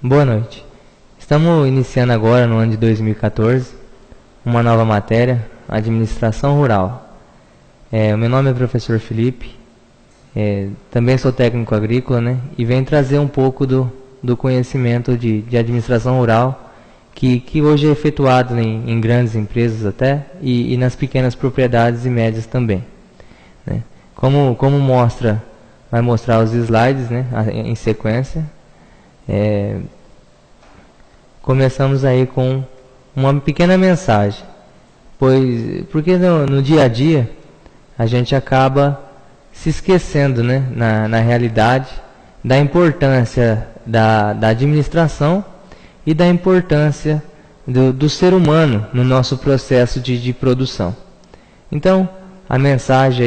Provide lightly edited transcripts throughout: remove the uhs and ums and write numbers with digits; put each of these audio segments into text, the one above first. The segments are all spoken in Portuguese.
Boa noite. Estamos iniciando agora, no ano de 2014, uma nova matéria, Administração Rural. O meu nome é professor Felipe, também sou técnico agrícola, né? E venho trazer um pouco do conhecimento de administração rural, que hoje é efetuado em grandes empresas até, e nas pequenas propriedades e médias também, né? Como vai mostrar os slides, né, em sequência. Começamos aí com uma pequena mensagem, porque no dia a dia a gente acaba se esquecendo, né, na realidade, da importância da administração e da importância do ser humano no nosso processo de produção. Então, a mensagem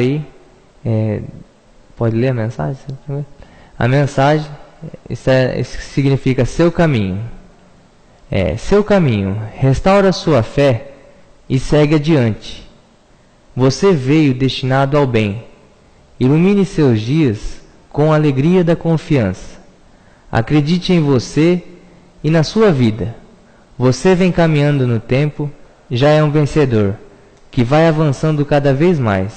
aí, pode ler a mensagem? A mensagem, isso significa seu caminho. Seu caminho, restaura sua fé e segue adiante. Você veio destinado ao bem. Ilumine seus dias com a alegria da confiança. Acredite em você e na sua vida. Você vem caminhando no tempo, já é um vencedor, que vai avançando cada vez mais,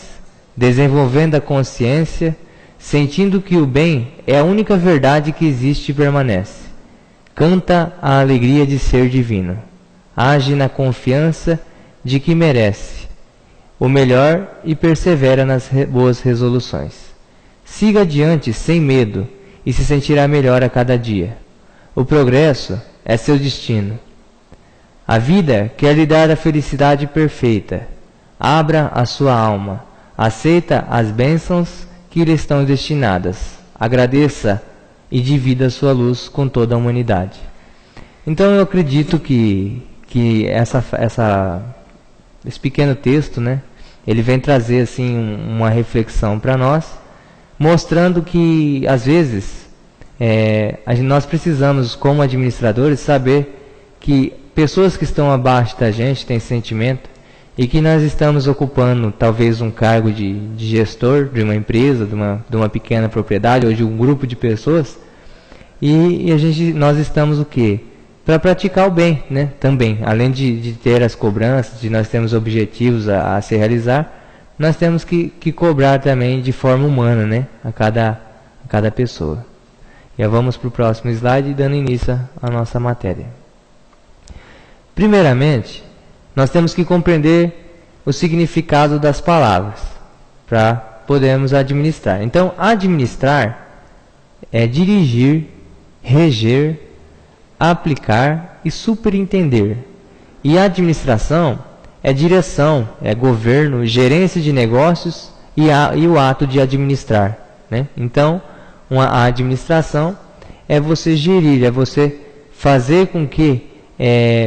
desenvolvendo a consciência, sentindo que o bem é a única verdade que existe e permanece. Canta a alegria de ser divino. Age na confiança de que merece o melhor e persevera nas boas resoluções. Siga adiante sem medo e se sentirá melhor a cada dia. O progresso é seu destino. A vida quer lhe dar a felicidade perfeita. Abra a sua alma. Aceita as bênçãos que lhe estão destinadas. Agradeça e divida a sua luz com toda a humanidade. Então eu acredito que esse pequeno texto, né, ele vem trazer assim uma reflexão para nós, mostrando que às vezes nós precisamos, como administradores, saber que pessoas que estão abaixo da gente têm sentimento, e que nós estamos ocupando talvez um cargo de gestor de uma empresa, de uma pequena propriedade ou de um grupo de pessoas, e nós estamos o quê? Para praticar o bem, né? Também, além de ter as cobranças, de nós termos objetivos a se realizar, nós temos que cobrar também de forma humana, né? A cada pessoa. Já vamos para o próximo slide, dando início à nossa matéria. Primeiramente, nós temos que compreender o significado das palavras para podermos administrar. Então, administrar é dirigir, reger, aplicar e superintender. E a administração é direção, é governo, gerência de negócios e o ato de administrar, né? Então, a administração é você gerir, é você fazer com que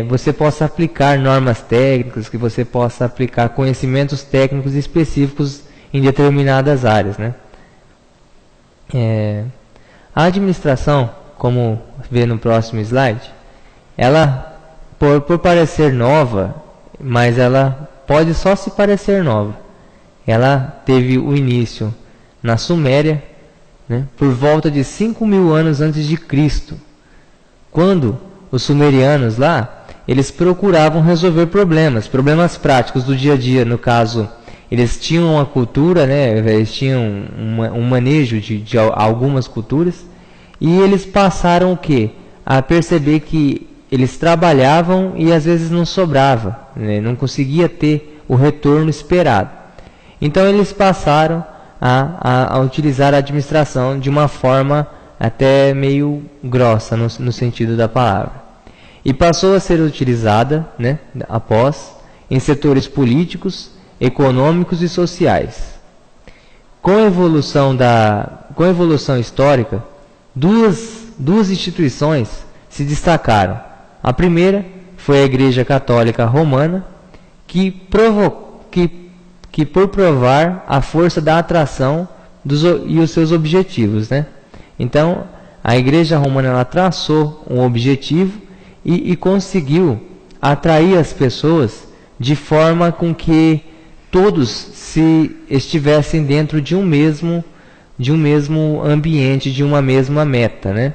você possa aplicar normas técnicas, que você possa aplicar conhecimentos técnicos específicos em determinadas áreas, né? A administração, como vê no próximo slide, ela, por parecer nova, mas ela pode só se parecer nova. Ela teve o início na Suméria, né, por volta de 5.000 anos antes de Cristo, quando os sumerianos lá, eles procuravam resolver problemas práticos do dia a dia. No caso, eles tinham uma cultura, né, eles tinham um manejo de algumas culturas, e eles passaram o quê? A perceber que eles trabalhavam e às vezes não sobrava, né, não conseguia ter o retorno esperado. Então eles passaram a utilizar a administração de uma forma até meio grossa no sentido da palavra. E passou a ser utilizada, né, após, em setores políticos, econômicos e sociais. Com a evolução histórica, duas instituições se destacaram. A primeira foi a Igreja Católica Romana, que por provar a força da atração e os seus objetivos, né? Então, a Igreja Romana, ela traçou um objetivo e conseguiu atrair as pessoas de forma com que todos se estivessem dentro de um mesmo ambiente, de uma mesma meta, né?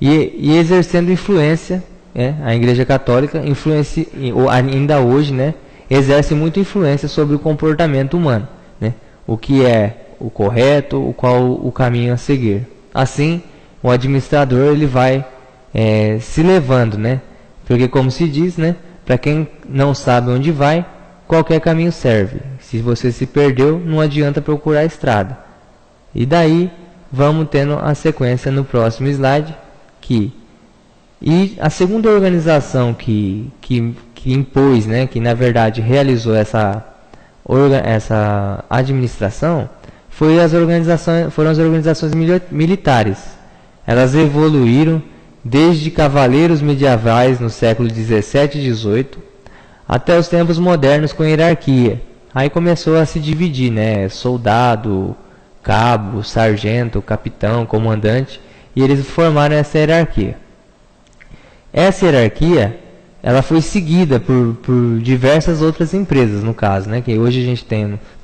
e exercendo influência, a Igreja Católica influencia, ou ainda hoje, né, exerce muita influência sobre o comportamento humano, né, o que é o correto, qual o caminho a seguir. Assim, o administrador ele vai se levando, né, porque como se diz, né, para quem não sabe onde vai, qualquer caminho serve. Se você se perdeu, não adianta procurar a estrada. E daí vamos tendo a sequência no próximo slide, e a segunda organização que impôs, né, que na verdade realizou essa administração, foram as organizações militares. Elas evoluíram desde cavaleiros medievais no século 17 e 18 até os tempos modernos com hierarquia. Aí começou a se dividir, né, soldado, cabo, sargento, capitão, comandante, e eles formaram essa hierarquia. Essa hierarquia, ela foi seguida por diversas outras empresas, no caso, né, que hoje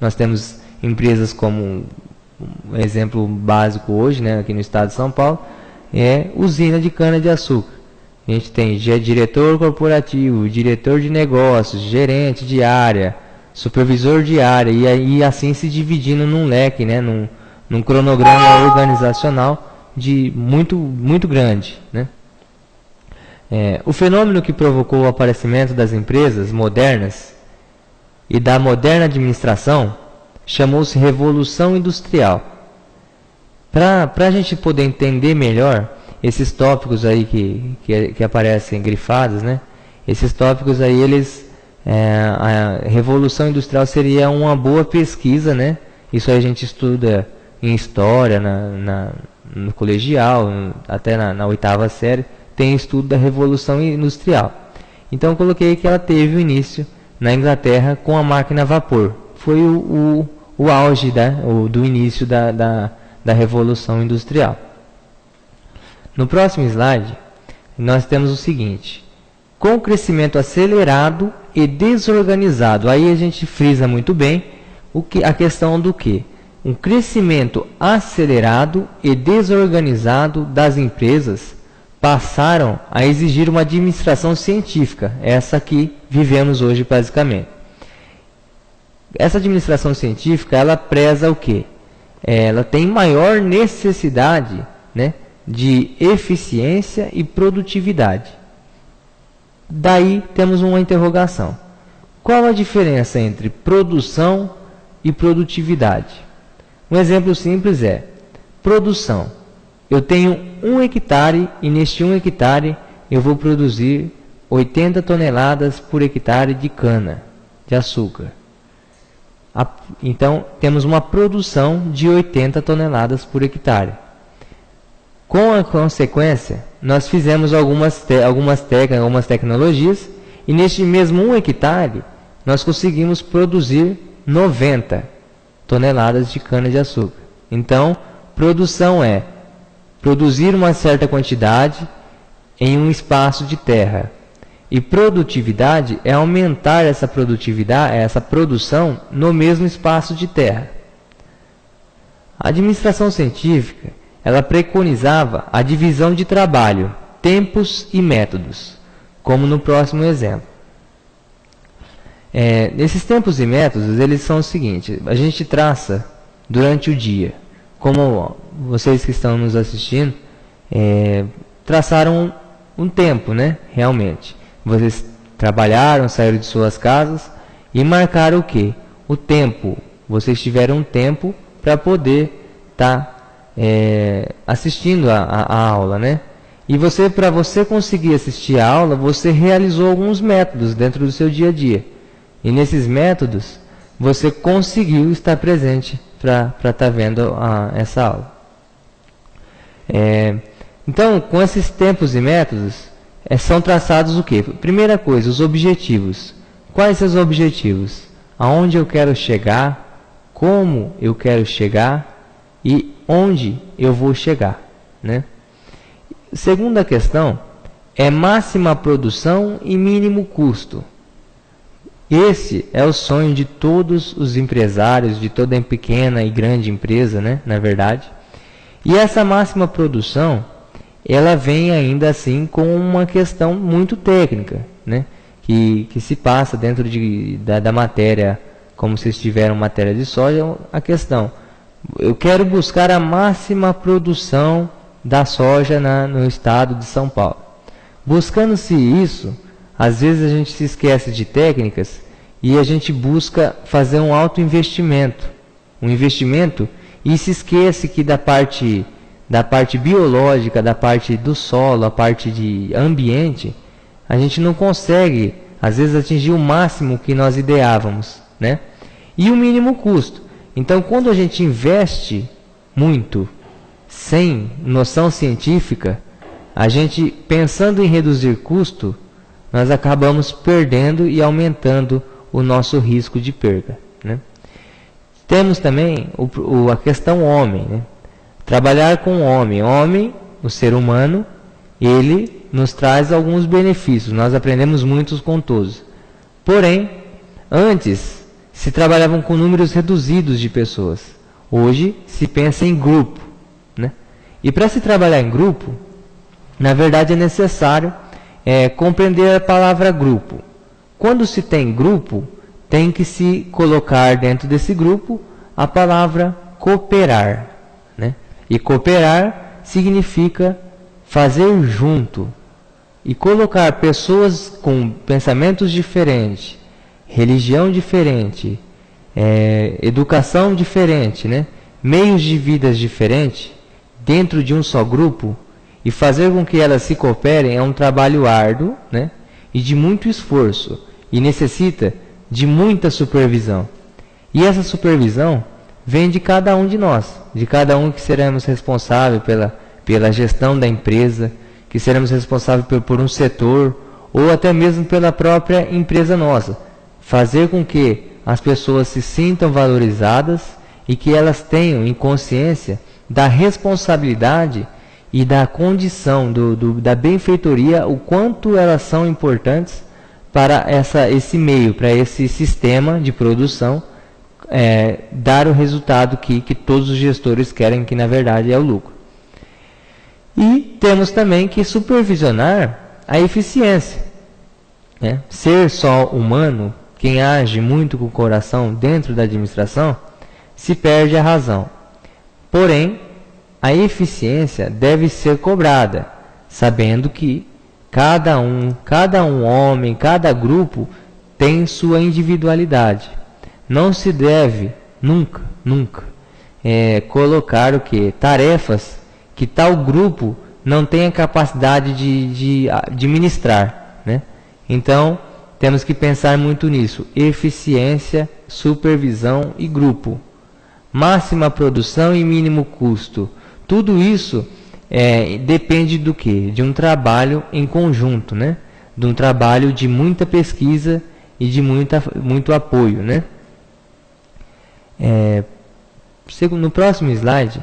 nós temos empresas como, um exemplo básico hoje, né, aqui no estado de São Paulo, é usina de cana-de-açúcar. A gente tem diretor corporativo, diretor de negócios, gerente de área, supervisor de área, e assim se dividindo num leque, né, num cronograma organizacional muito grande, né. O fenômeno que provocou o aparecimento das empresas modernas e da moderna administração chamou-se Revolução Industrial. Para a gente poder entender melhor esses tópicos aí que aparecem grifados, né? Esses tópicos aí, a Revolução Industrial seria uma boa pesquisa, né? Isso aí a gente estuda em história, no colegial, até na 8ª série, tem estudo da Revolução Industrial. Então eu coloquei que ela teve o início na Inglaterra com a máquina a vapor. Foi o auge do início da Revolução Industrial. No próximo slide, nós temos o seguinte: com o crescimento acelerado e desorganizado, aí a gente frisa muito bem a questão do que? Um crescimento acelerado e desorganizado das empresas passaram a exigir uma administração científica, essa que vivemos hoje basicamente. Essa administração científica, ela preza o quê? Ela tem maior necessidade, né, de eficiência e produtividade. Daí temos uma interrogação: qual a diferença entre produção e produtividade? Um exemplo simples é produção. Eu tenho 1 hectare e neste 1 hectare eu vou produzir 80 toneladas por hectare de cana de açúcar. Então temos uma produção de 80 toneladas por hectare. Com a consequência, nós fizemos algumas tecnologias, e neste mesmo 1 hectare nós conseguimos produzir 90 toneladas de cana de açúcar. Então, produção é produzir uma certa quantidade em um espaço de terra. E produtividade é aumentar essa produtividade, essa produção no mesmo espaço de terra. A administração científica, ela preconizava a divisão de trabalho, tempos e métodos, como no próximo exemplo. Esses tempos e métodos, eles são o seguinte: a gente traça durante o dia, como vocês que estão nos assistindo, traçaram um tempo, né? Realmente. Vocês trabalharam, saíram de suas casas e marcaram o quê? O tempo. Vocês tiveram um tempo para poder estar assistindo a aula, né? E para você conseguir assistir a aula, você realizou alguns métodos dentro do seu dia a dia. E nesses métodos, você conseguiu estar presente para estar vendo essa aula. Então, com esses tempos e métodos, são traçados o quê? Primeira coisa, os objetivos. Quais são os objetivos? Aonde eu quero chegar, como eu quero chegar e onde eu vou chegar, né? Segunda questão é máxima produção e mínimo custo. Esse é o sonho de todos os empresários, de toda pequena e grande empresa, né, na verdade. E essa máxima produção, ela vem ainda assim com uma questão muito técnica, né? Que se passa dentro da matéria, como vocês tiveram matéria de soja, a questão: eu quero buscar a máxima produção da soja no estado de São Paulo. Buscando-se isso, às vezes a gente se esquece de técnicas e a gente busca fazer um alto investimento, e se esquece que da parte biológica, da parte do solo, a parte de ambiente, a gente não consegue, às vezes, atingir o máximo que nós ideávamos, né? E o mínimo custo. Então, quando a gente investe muito, sem noção científica, a gente, pensando em reduzir custo, nós acabamos perdendo e aumentando o nosso risco de perda, né? Temos também a questão homem, né? Trabalhar com o homem, o ser humano, ele nos traz alguns benefícios, nós aprendemos muitos com todos. Porém, antes se trabalhavam com números reduzidos de pessoas, hoje se pensa em grupo, né? E para se trabalhar em grupo, na verdade é necessário compreender a palavra grupo. Quando se tem grupo, tem que se colocar dentro desse grupo a palavra cooperar, né? E cooperar significa fazer junto e colocar pessoas com pensamentos diferentes, religião diferente, educação diferente, né? Meios de vida diferentes dentro de um só grupo e fazer com que elas se cooperem é um trabalho árduo, né? E de muito esforço, e necessita de muita supervisão. E essa supervisão vem de cada um de nós, de cada um que seremos responsáveis pela gestão da empresa, que seremos responsáveis por um setor, ou até mesmo pela própria empresa nossa. Fazer com que as pessoas se sintam valorizadas e que elas tenham em consciência da responsabilidade e da condição da benfeitoria, o quanto elas são importantes para esse meio, para esse sistema de produção, dar o resultado que todos os gestores querem, que na verdade é o lucro. E temos também que supervisionar a eficiência, né? Ser só humano, quem age muito com o coração dentro da administração, se perde a razão. Porém, a eficiência deve ser cobrada, sabendo que cada um homem, cada grupo tem sua individualidade. Não se deve nunca colocar tarefas que tal grupo não tenha capacidade de administrar, né? Então, temos que pensar muito nisso: eficiência, supervisão e grupo. Máxima produção e mínimo custo. Tudo isso depende do quê? De um trabalho em conjunto, né? De um trabalho de muita pesquisa e de muito apoio, né? No próximo slide,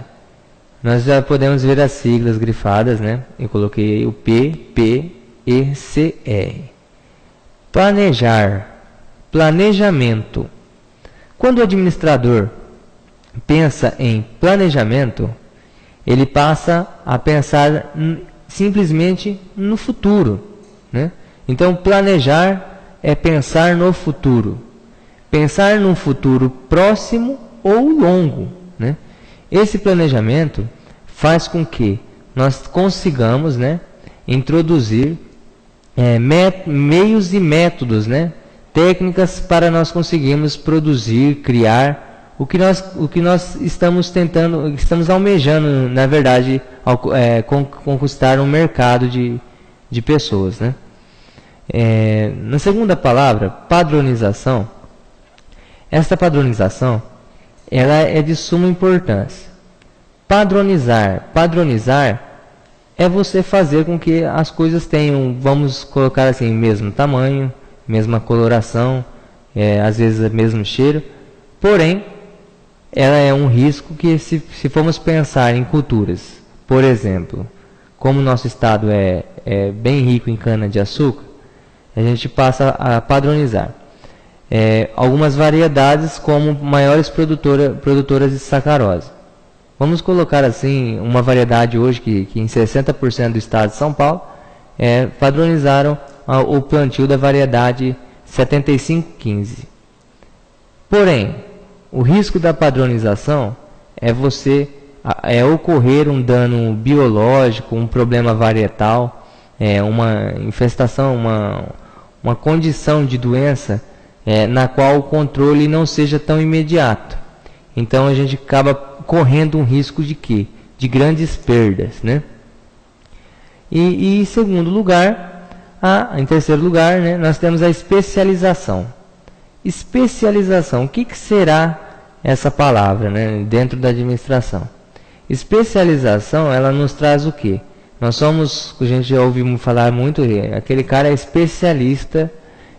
nós já podemos ver as siglas grifadas, né? Eu coloquei o PPECR. Planejar, planejamento. Quando o administrador pensa em planejamento, ele passa a pensar simplesmente no futuro, né? Então, planejar é pensar no futuro. Pensar num futuro próximo ou longo, né? Esse planejamento faz com que nós consigamos, né, introduzir meios e métodos, né, técnicas para nós conseguirmos produzir, criar o que nós estamos almejando, na verdade, conquistar um mercado de pessoas, né? Na segunda palavra, padronização. Esta padronização, ela é de suma importância. Padronizar é você fazer com que as coisas tenham, vamos colocar assim, mesmo tamanho, mesma coloração, às vezes mesmo cheiro. Porém, ela é um risco que se formos pensar em culturas, por exemplo, como o nosso estado é bem rico em cana-de-açúcar, a gente passa a padronizar algumas variedades como maiores produtoras de sacarose. Vamos colocar assim uma variedade hoje que em 60% do estado de São Paulo padronizaram o plantio da variedade 7515. Porém, o risco da padronização é ocorrer um dano biológico, um problema varietal, uma infestação, uma condição de doença na qual o controle não seja tão imediato. Então a gente acaba correndo um risco de quê? De grandes perdas, né? E em segundo lugar, em terceiro lugar, né, nós temos a especialização. Especialização, o que será essa palavra, né, dentro da administração? Especialização, ela nos traz o quê? Nós somos, a gente já ouviu falar muito, aquele cara é especialista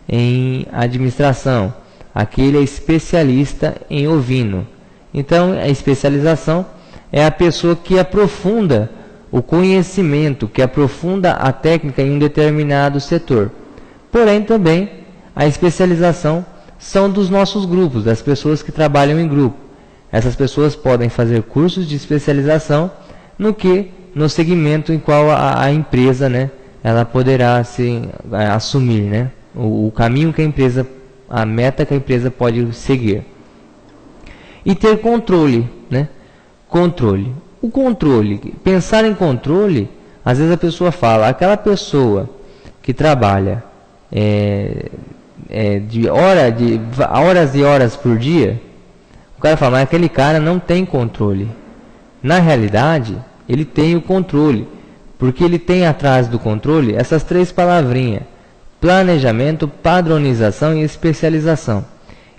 em administração, aquele é especialista em ovino. Então, a especialização é a pessoa que aprofunda o conhecimento, que aprofunda a técnica em um determinado setor. Porém, também, a especialização são dos nossos grupos, das pessoas que trabalham em grupo. Essas pessoas podem fazer cursos de especialização no segmento em qual a empresa, né, ela poderá assumir, né, o caminho que a meta que a empresa pode seguir. E ter controle, né? Controle. O controle, pensar em controle, às vezes a pessoa fala, aquela pessoa que trabalha horas e horas por dia, o cara fala, mas aquele cara não tem controle. Na realidade, ele tem o controle, porque ele tem atrás do controle essas três palavrinhas: planejamento, padronização e especialização.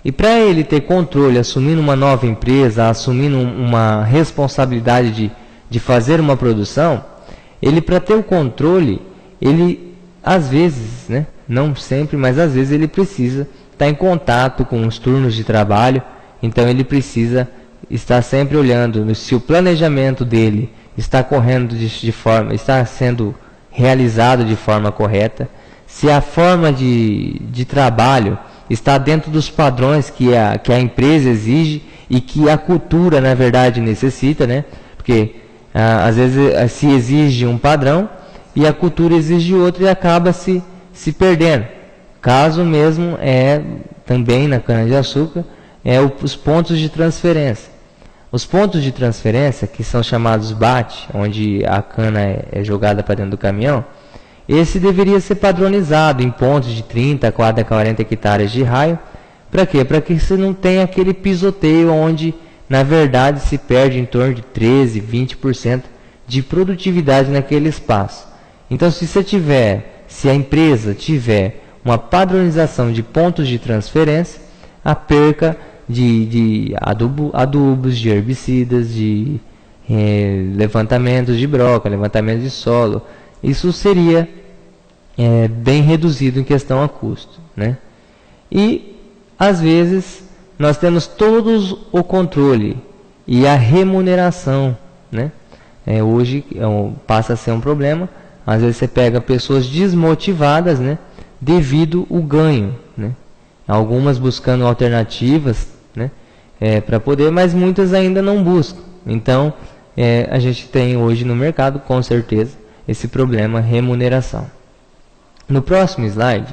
E para ele ter controle, assumindo uma nova empresa, assumindo uma responsabilidade de fazer uma produção, para ter o controle, ele às vezes, né, não sempre, mas às vezes ele precisa estar em contato com os turnos de trabalho. Então ele precisa estar sempre olhando se o planejamento dele está correndo está sendo realizado de forma correta, se a forma de trabalho está dentro dos padrões que a empresa exige e que a cultura, na verdade, necessita, né? Porque às vezes se exige um padrão e a cultura exige outro e acaba se perdendo. Caso mesmo também na cana-de-açúcar, os pontos de transferência. Os pontos de transferência, que são chamados BAT, onde a cana é jogada para dentro do caminhão, esse deveria ser padronizado em pontos de 30 a 40 hectares de raio. Para quê? Para que você não tenha aquele pisoteio onde, na verdade, se perde em torno de 13, 20% de produtividade naquele espaço. Então, se a empresa tiver uma padronização de pontos de transferência, a perca de adubos, de herbicidas, de levantamentos de broca, levantamento de solo, isso seria bem reduzido em questão a custo, né? E às vezes nós temos todos o controle e a remuneração, né? Hoje passa a ser um problema. Às vezes você pega pessoas desmotivadas, né, devido ao ganho, né? Algumas buscando alternativas, né, para poder, mas muitas ainda não buscam. Então, a gente tem hoje no mercado, com certeza, esse problema remuneração. No próximo slide,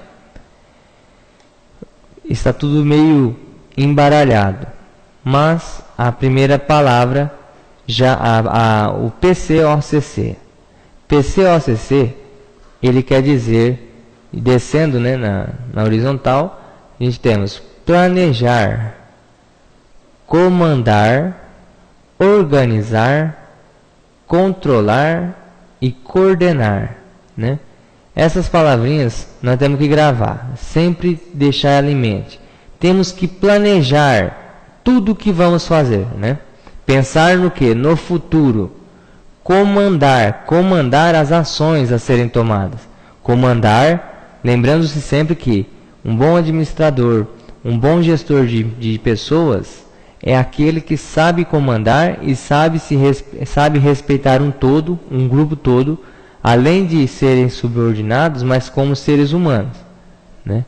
está tudo meio embaralhado, mas a primeira palavra, o PCOCC. PCOCC, ele quer dizer, descendo, né, na horizontal, a gente temos planejar, comandar, organizar, controlar e coordenar, né? Essas palavrinhas nós temos que gravar, sempre deixar ela em mente. Temos que planejar tudo o que vamos fazer, né? Pensar no que? No futuro. Comandar as ações a serem tomadas. Comandar, lembrando-se sempre que um bom administrador, um bom gestor de pessoas é aquele que sabe comandar e sabe respeitar um grupo todo, além de serem subordinados, mas como seres humanos, né?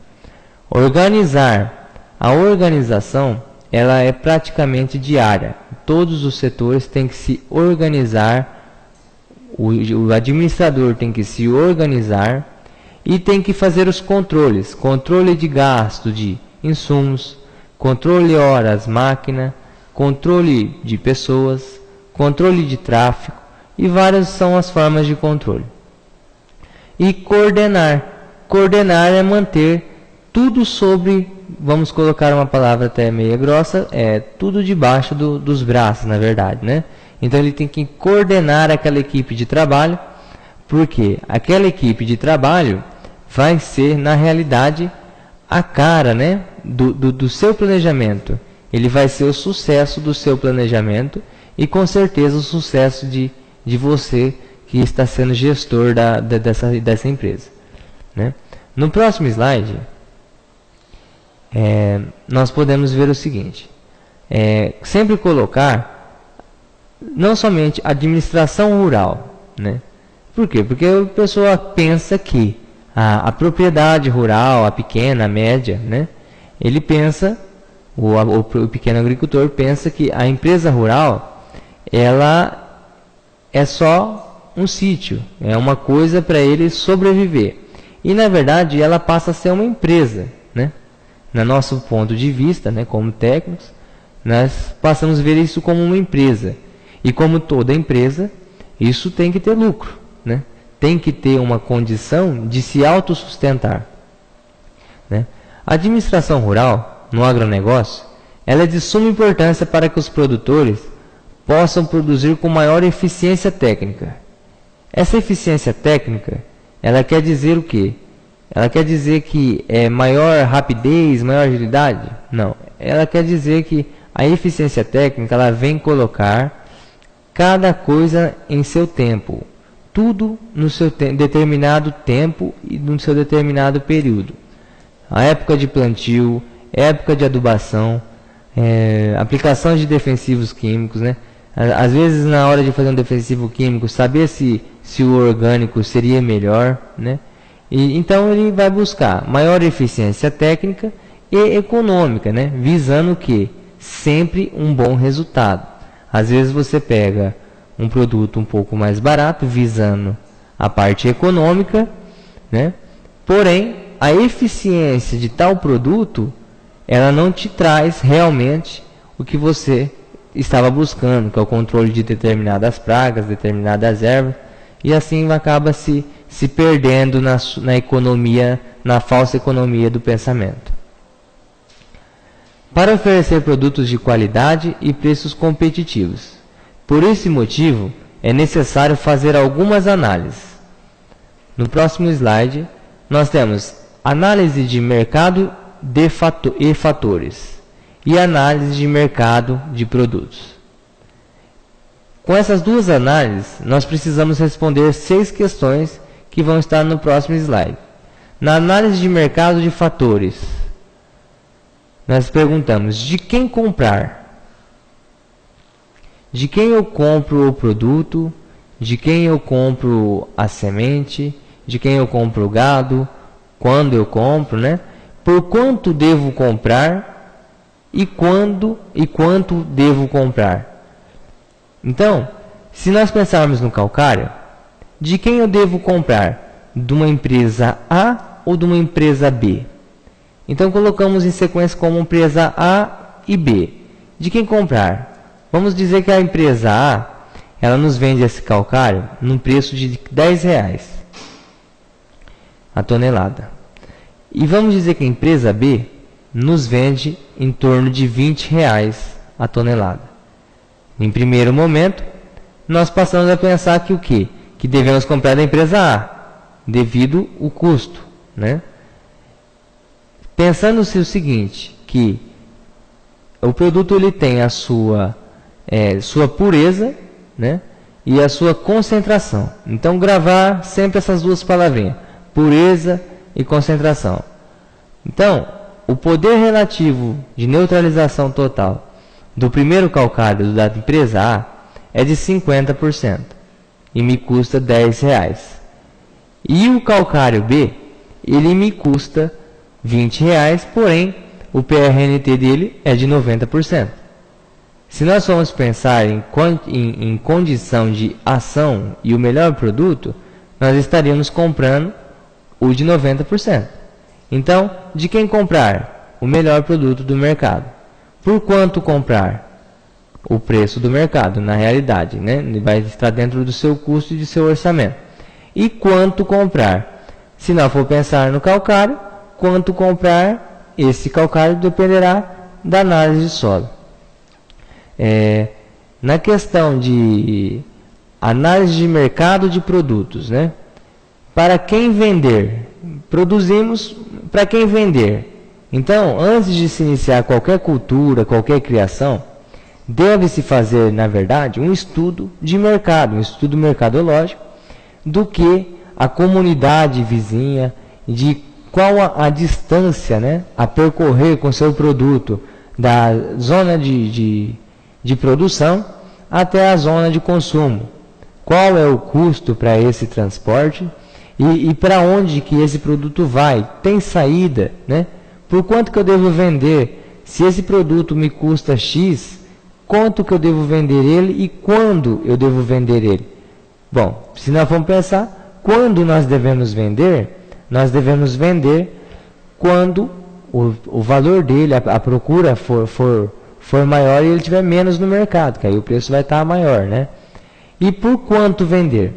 Organizar. A organização, ela é praticamente diária. todos os setores têm que se organizar, o administrador tem que se organizar e tem que fazer os controles, controle de gasto de insumos, controle horas máquina, controle de pessoas, controle de tráfego, e várias são as formas de controle. E coordenar. Coordenar é manter tudo sobre, vamos colocar uma palavra até meia grossa, tudo debaixo dos braços, na verdade, né? Então ele tem que coordenar aquela equipe de trabalho, porque aquela equipe de trabalho vai ser, na realidade, a cara, né, do seu planejamento. Ele vai ser o sucesso do seu planejamento e, com certeza, o sucesso de você que está sendo gestor dessa empresa, né? No próximo slide, nós podemos ver o seguinte. Sempre colocar não somente administração rural, né? Por quê? Porque a pessoa pensa que a propriedade rural, a pequena, a média, né? Ele pensa, o pequeno agricultor pensa que a empresa rural, ela é só um sítio, é uma coisa para ele sobreviver. E na verdade ela passa a ser uma empresa, né? No nosso ponto de vista, né, como técnicos, nós passamos a ver isso como uma empresa. E como toda empresa, isso tem que ter lucro, né? Tem que ter uma condição de se autossustentar, né? A administração rural, no agronegócio, ela é de suma importância para que os produtores possam produzir com maior eficiência técnica. Essa eficiência técnica, ela quer dizer o quê? Ela quer dizer que é maior rapidez, maior agilidade? Não. Ela quer dizer que a eficiência técnica, ela vem colocar cada coisa em seu tempo. Tudo no seu determinado tempo e no seu determinado período. A época de plantio, época de adubação, aplicação de defensivos químicos, né? Às vezes, na hora de fazer um defensivo químico, saber se o orgânico seria melhor, né? E então ele vai buscar maior eficiência técnica e econômica, né? Visando o quê? Sempre um bom resultado. Às vezes você pega um produto um pouco mais barato, visando a parte econômica, né? Porém, a eficiência de tal produto, ela não te traz realmente o que você estava buscando, que é o controle de determinadas pragas, determinadas ervas, e assim acaba se perdendo na economia, na falsa economia do pensamento. Para oferecer produtos de qualidade e preços competitivos. Por esse motivo, é necessário fazer algumas análises. No próximo slide, nós temos análise de mercado e fatores e análise de mercado de produtos. Com essas duas análises, nós precisamos responder 6 questões que vão estar no próximo slide. Na análise de mercado de fatores, nós perguntamos de quem comprar, de quem eu compro o produto, de quem eu compro a semente, de quem eu compro o gado, quando eu compro, né? Por quanto devo comprar e quando e quanto devo comprar. Então, se nós pensarmos no calcário, de quem eu devo comprar? De uma empresa A ou de uma empresa B? Então colocamos em sequência como empresa A e B. De quem comprar? Vamos dizer que a empresa A, ela nos vende esse calcário num preço de R$10 a tonelada. E vamos dizer que a empresa B nos vende em torno de R$20 a tonelada. Em primeiro momento, nós passamos a pensar que o quê? Que devemos comprar da empresa A, devido ao custo, né? Pensando-se o seguinte, que o produto ele tem a sua pureza, né? E a sua concentração. Então, gravar sempre essas duas palavrinhas, pureza e concentração. Então, o poder relativo de neutralização total do primeiro calcário da empresa A é de 50% e me custa R$10. E o calcário B, ele me custa R$20, porém o PRNT dele é de 90%. Se nós formos pensar em condição de ação e o melhor produto, nós estaríamos comprando o de 90%. Então, de quem comprar? O melhor produto do mercado. Por quanto comprar? O preço do mercado, na realidade, né? Ele vai estar dentro do seu custo e do seu orçamento. E quanto comprar? Se não for pensar no calcário, quanto comprar? Esse calcário dependerá da análise de solo. Na questão de análise de mercado de produtos, né? Para quem vender? Produzimos para quem vender. Então, antes de se iniciar qualquer cultura, qualquer criação, deve-se fazer, na verdade, um estudo de mercado, um estudo mercadológico, do que a comunidade vizinha, de qual a distância, né, a percorrer com seu produto da zona de produção até a zona de consumo. Qual é o custo para esse transporte e para onde que esse produto vai? Tem saída, né? Por quanto que eu devo vender? Se esse produto me custa X, quanto que eu devo vender ele e quando eu devo vender ele? Bom, se nós vamos pensar, quando nós devemos vender? Nós devemos vender quando o valor dele, a procura for maior e ele tiver menos no mercado, que aí o preço vai estar maior, né? E por quanto vender?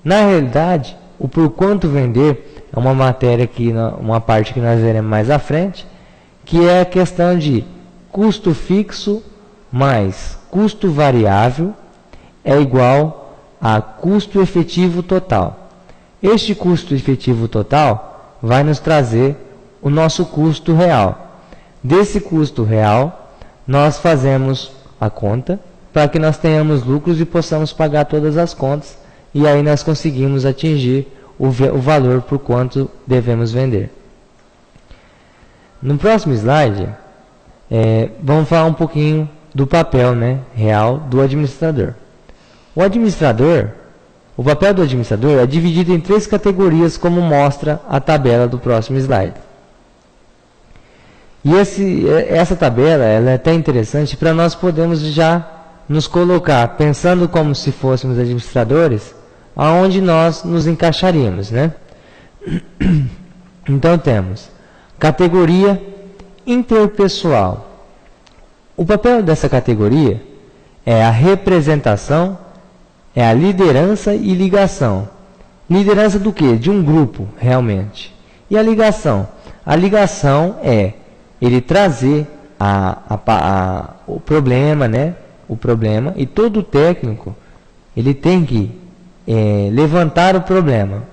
Na realidade, o por quanto vender é uma matéria uma parte que nós veremos mais à frente, que é a questão de custo fixo mais custo variável é igual a custo efetivo total. Este custo efetivo total vai nos trazer o nosso custo real. Desse custo real, nós fazemos a conta para que nós tenhamos lucros e possamos pagar todas as contas, e aí nós conseguimos atingir o valor por quanto devemos vender. No próximo slide, vamos falar um pouquinho do papel, né, real do administrador. O papel do administrador é dividido em 3 categorias, como mostra a tabela do próximo slide. E essa tabela ela é até interessante para nós podermos já nos colocar, pensando como se fôssemos administradores, aonde nós nos encaixaríamos, né? Então temos categoria interpessoal. O papel dessa categoria é a representação, é a liderança e ligação. Liderança do quê? De um grupo, realmente. E a ligação? A ligação é ele trazer o problema, né? O problema, e todo técnico ele tem que levantar o problema.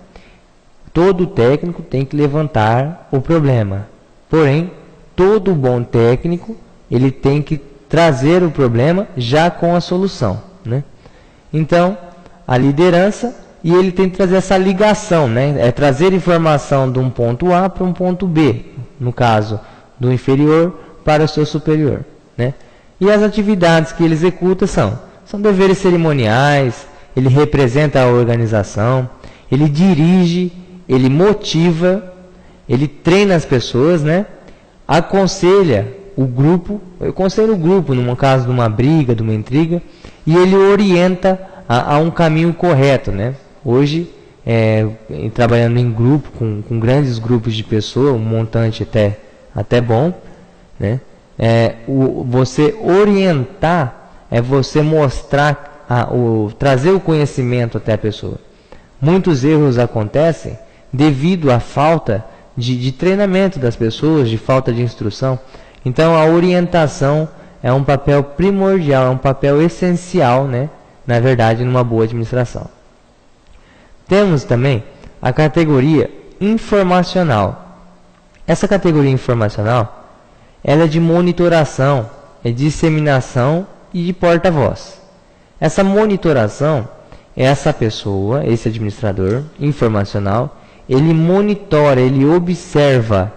Todo técnico tem que levantar o problema. Porém, todo bom técnico ele tem que trazer o problema já com a solução, né? Então, a liderança, e ele tem que trazer essa ligação, né? É trazer informação de um ponto A para um ponto B, no caso do inferior para o seu superior, né? E as atividades que ele executa são deveres cerimoniais, ele representa a organização, ele dirige, ele motiva, ele treina as pessoas, né? Aconselha o grupo, eu aconselho o grupo, no caso de uma briga, de uma intriga, e ele orienta a um caminho correto, né? Hoje, trabalhando em grupo, com grandes grupos de pessoas, um montante até bom, né? Você orientar é você mostrar, trazer o conhecimento até a pessoa. Muitos erros acontecem devido à falta de treinamento das pessoas, de falta de instrução. Então, a orientação é um papel primordial, é um papel essencial, né? Na verdade, numa boa administração. Temos também a categoria informacional. Essa categoria informacional, ela é de monitoração, é disseminação e de porta-voz. Essa monitoração, essa pessoa, esse administrador informacional, ele monitora, ele observa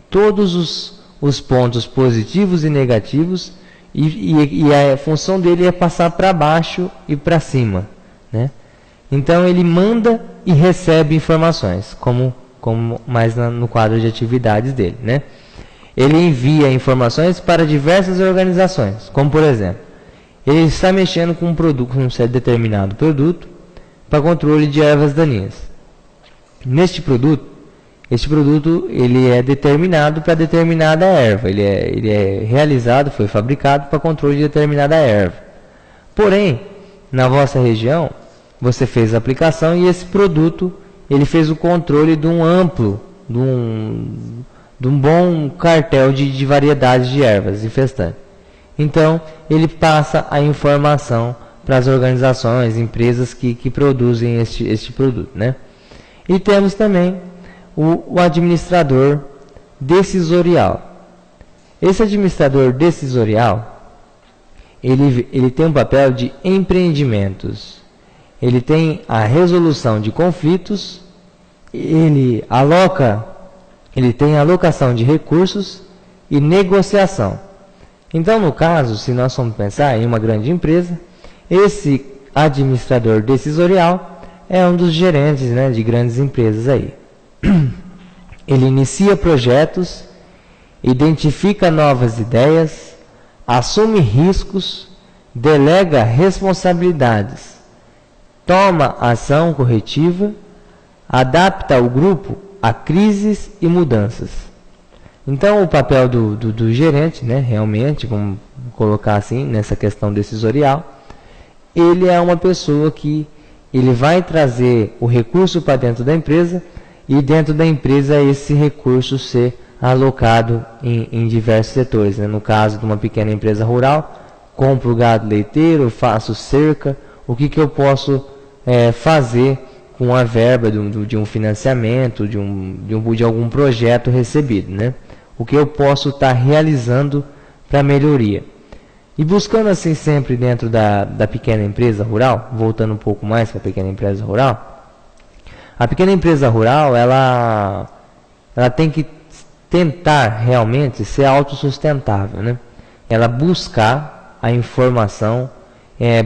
todos os pontos positivos e negativos, e a função dele é passar para baixo e para cima, né? Então ele manda e recebe informações, como mais no quadro de atividades dele, né? Ele envia informações para diversas organizações, como por exemplo, ele está mexendo com um certo determinado produto para controle de ervas daninhas. Este produto ele é determinado para determinada erva, ele é realizado, foi fabricado para controle de determinada erva. Porém, na vossa região, você fez a aplicação e esse produto ele fez o controle de um amplo, de um bom cartel de variedades de ervas infestantes. Então, ele passa a informação para as organizações, empresas que produzem este produto, né? E temos também o administrador decisorial. Esse administrador decisorial, ele tem um papel de empreendimentos. Ele tem a resolução de conflitos, ele tem a alocação de recursos e negociação. Então, no caso, se nós formos pensar em uma grande empresa, esse administrador decisorial é um dos gerentes, né, de grandes empresas aí. Ele inicia projetos, identifica novas ideias, assume riscos, delega responsabilidades, toma ação corretiva, adapta o grupo a crises e mudanças. Então, o papel do gerente, né, realmente, vamos colocar assim, nessa questão decisorial, ele é uma pessoa que ele vai trazer o recurso para dentro da empresa e dentro da empresa esse recurso ser alocado em diversos setores, né? No caso de uma pequena empresa rural, compro gado leiteiro, faço cerca, o que eu posso fazer com a verba de um financiamento, de algum projeto recebido, né? O que eu posso estar realizando para melhoria. E buscando assim sempre dentro da pequena empresa rural, voltando um pouco mais para a pequena empresa rural, a pequena empresa rural, ela tem que tentar realmente ser autossustentável, né? Ela buscar a informação,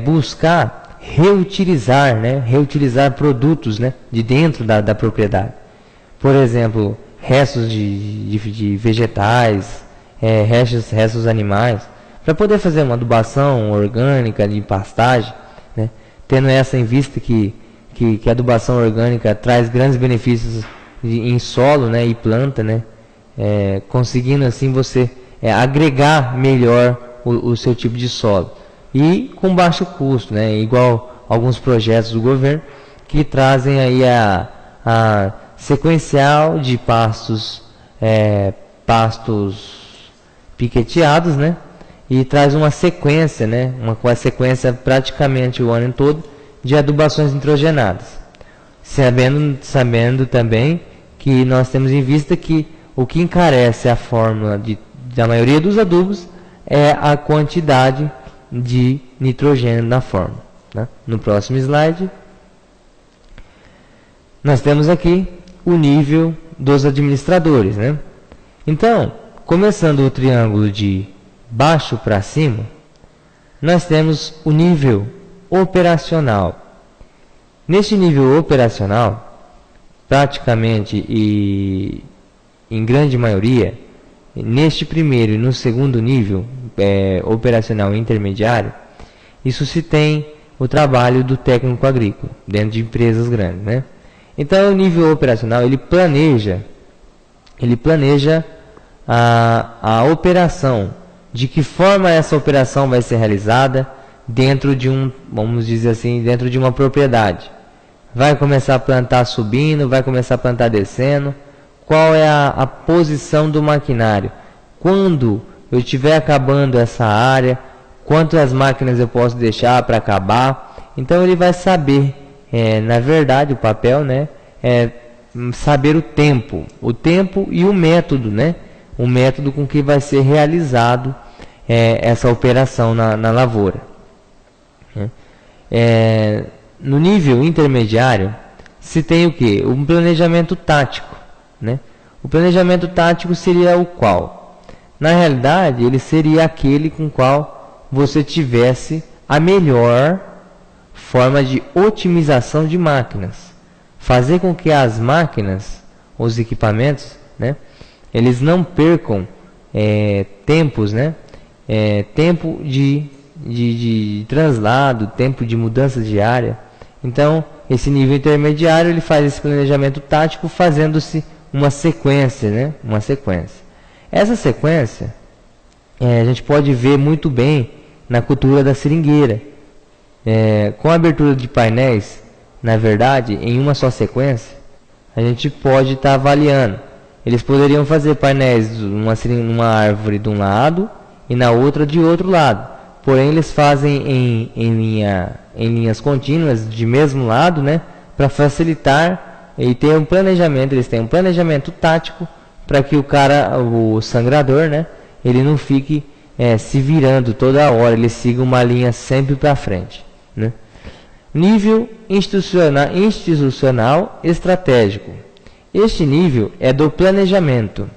buscar reutilizar, né? Reutilizar produtos, né? De dentro da propriedade. Por exemplo, restos de vegetais, restos animais, para poder fazer uma adubação orgânica de pastagem, né? Tendo essa em vista que a adubação orgânica traz grandes benefícios em solo, né, e planta, né? Conseguindo assim você agregar melhor o seu tipo de solo e com baixo custo, né? Igual alguns projetos do governo que trazem aí a sequencial de pastos piqueteados, né? E traz uma sequência, né? Uma sequência praticamente o ano todo de adubações nitrogenadas, sabendo também que nós temos em vista que o que encarece a fórmula da maioria dos adubos é a quantidade de nitrogênio na fórmula, né? No próximo slide, nós temos aqui o nível dos administradores, né? Então, começando o triângulo de baixo para cima, nós temos o nível operacional. Neste nível operacional, praticamente e em grande maioria, neste primeiro e no segundo nível operacional intermediário, isso se tem o trabalho do técnico agrícola dentro de empresas grandes, né? Então, o nível operacional ele planeja a operação, de que forma essa operação vai ser realizada dentro de vamos dizer assim, dentro de uma propriedade. Vai começar a plantar subindo, vai começar a plantar descendo. Qual é a posição do maquinário? Quando eu estiver acabando essa área, quantas máquinas eu posso deixar para acabar? Então ele vai saber, na verdade, o papel, né, saber o tempo e o método, né? O método com que vai ser realizado essa operação na lavoura. No nível intermediário, se tem o que? Um planejamento tático, né? O planejamento tático seria o qual? Na realidade, ele seria aquele com qual você tivesse a melhor forma de otimização de máquinas. Fazer com que as máquinas, os equipamentos, né, eles não percam tempos, né? Tempo de de translado, tempo de mudança diária. Então, esse nível intermediário, ele faz esse planejamento tático fazendo-se uma sequência, né? Uma sequência. Essa sequência, a gente pode ver muito bem na cultura da seringueira. Com a abertura de painéis, na verdade, em uma só sequência, a gente pode estar avaliando. Eles poderiam fazer painéis numa árvore de um lado e na outra de outro lado. Porém, eles fazem em linhas contínuas de mesmo lado, né, para facilitar e ter um planejamento. Eles têm um planejamento tático para que o sangrador, né, ele não fique se virando toda hora, ele siga uma linha sempre para frente, né? Nível institucional estratégico. Este nível é do planejamento.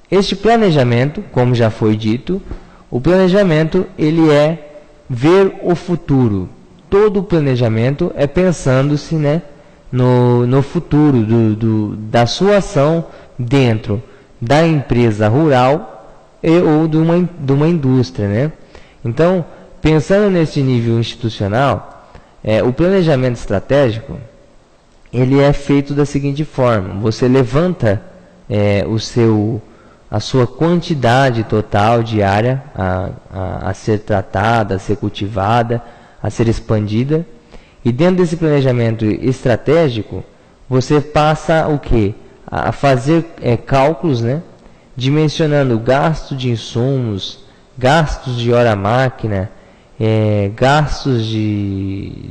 Este planejamento, como já foi dito, o planejamento ele é ver o futuro. Todo o planejamento é pensando-se, né, no futuro da sua ação dentro da empresa rural ou de uma indústria, né? Então, pensando nesse nível institucional, o planejamento estratégico ele é feito da seguinte forma: você levanta a sua quantidade total diária a ser tratada, a ser cultivada, a ser expandida, e dentro desse planejamento estratégico você passa o quê? A fazer cálculos, né, dimensionando gasto de insumos, gastos de hora-máquina, gastos de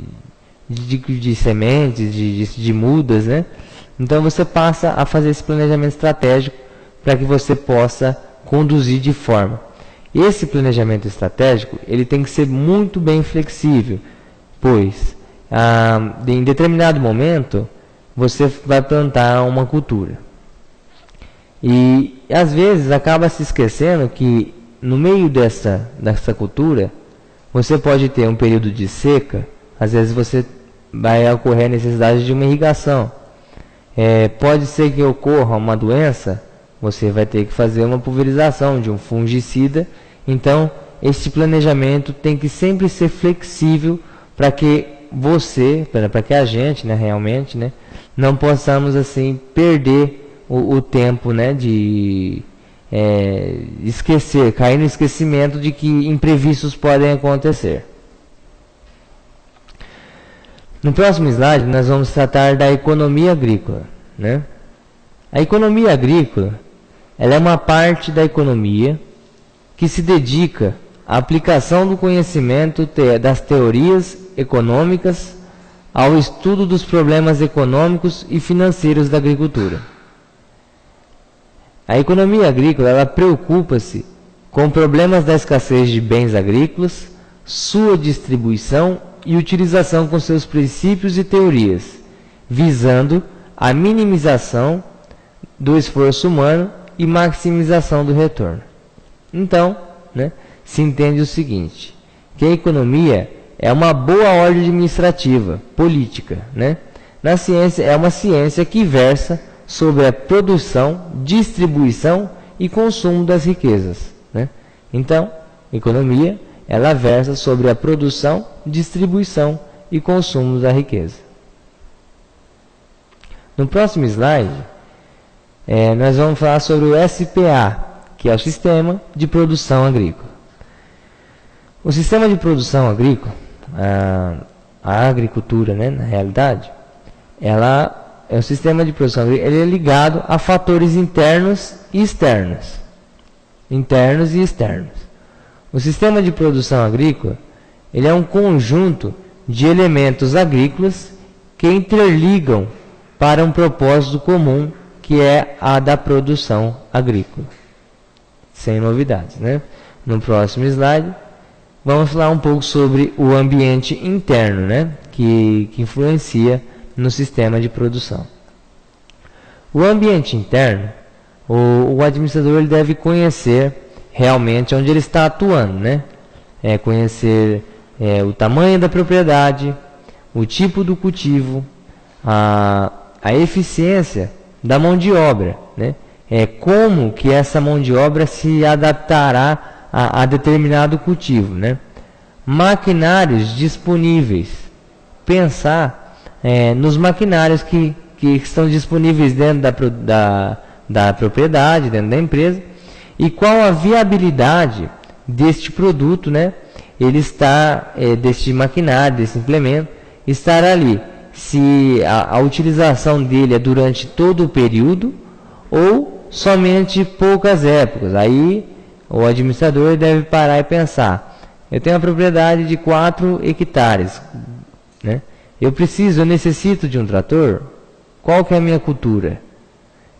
sementes, de mudas, né? Então você passa a fazer esse planejamento estratégico para que você possa conduzir de forma. Esse planejamento estratégico ele tem que ser muito bem flexível, pois em determinado momento você vai plantar uma cultura. E às vezes acaba se esquecendo que no meio dessa cultura você pode ter um período de seca. Às vezes vai ocorrer a necessidade de uma irrigação. Pode ser que ocorra uma doença, você vai ter que fazer uma pulverização de um fungicida. Então, este planejamento tem que sempre ser flexível para que para que a gente, né, realmente, né, não possamos assim perder o tempo, né, de cair no esquecimento de que imprevistos podem acontecer. No próximo slide, nós vamos tratar da economia agrícola, né? A economia agrícola ela é uma parte da economia que se dedica à aplicação do conhecimento das teorias econômicas ao estudo dos problemas econômicos e financeiros da agricultura. A economia agrícola ela preocupa-se com problemas da escassez de bens agrícolas, sua distribuição e utilização com seus princípios e teorias, visando a minimização do esforço humano e maximização do retorno. Então, né, se entende o seguinte, que a economia é uma boa ordem administrativa, política, né? Na ciência, é uma ciência que versa sobre a produção, distribuição e consumo das riquezas, né? Então, economia ela versa sobre a produção, distribuição e consumo da riqueza. No próximo slide, nós vamos falar sobre o SPA, que é o Sistema de Produção Agrícola. O Sistema de Produção Agrícola, a agricultura, né, na realidade, ela é um sistema de produção agrícola, ele é ligado a fatores internos e externos. Internos e externos. O sistema de produção agrícola ele é um conjunto de elementos agrícolas que interligam para um propósito comum, que é a da produção agrícola. Sem novidades, né? No próximo slide, vamos falar um pouco sobre o ambiente interno, né? Que influencia no sistema de produção. O ambiente interno, o administrador ele deve conhecer realmente onde ele está atuando, né? Conhecer o tamanho da propriedade, o tipo do cultivo, a eficiência da mão de obra, né? Como que essa mão de obra se adaptará a determinado cultivo, né? maquinários disponíveis. Pensar nos maquinários que estão disponíveis dentro da propriedade, dentro da empresa, e qual a viabilidade deste produto, né? Ele está, deste maquinário, desse implemento, estar ali. Se a utilização dele é durante todo o período ou somente poucas épocas. Aí o administrador deve parar e pensar: eu tenho uma propriedade de 4 hectares, né? Eu necessito de um trator? Qual que é a minha cultura?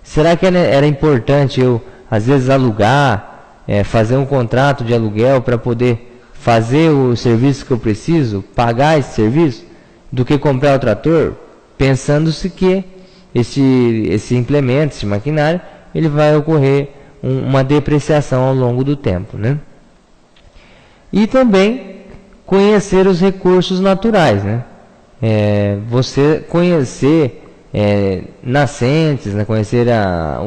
Será que era importante eu, às vezes, alugar, fazer um contrato de aluguel para poder fazer o serviço que eu preciso, pagar esse serviço, do que comprar o trator, pensando-se que esse implemento, esse maquinário, ele vai ocorrer uma depreciação ao longo do tempo, né? E também conhecer os recursos naturais, né? Você conhecer nascentes, né? Conhecer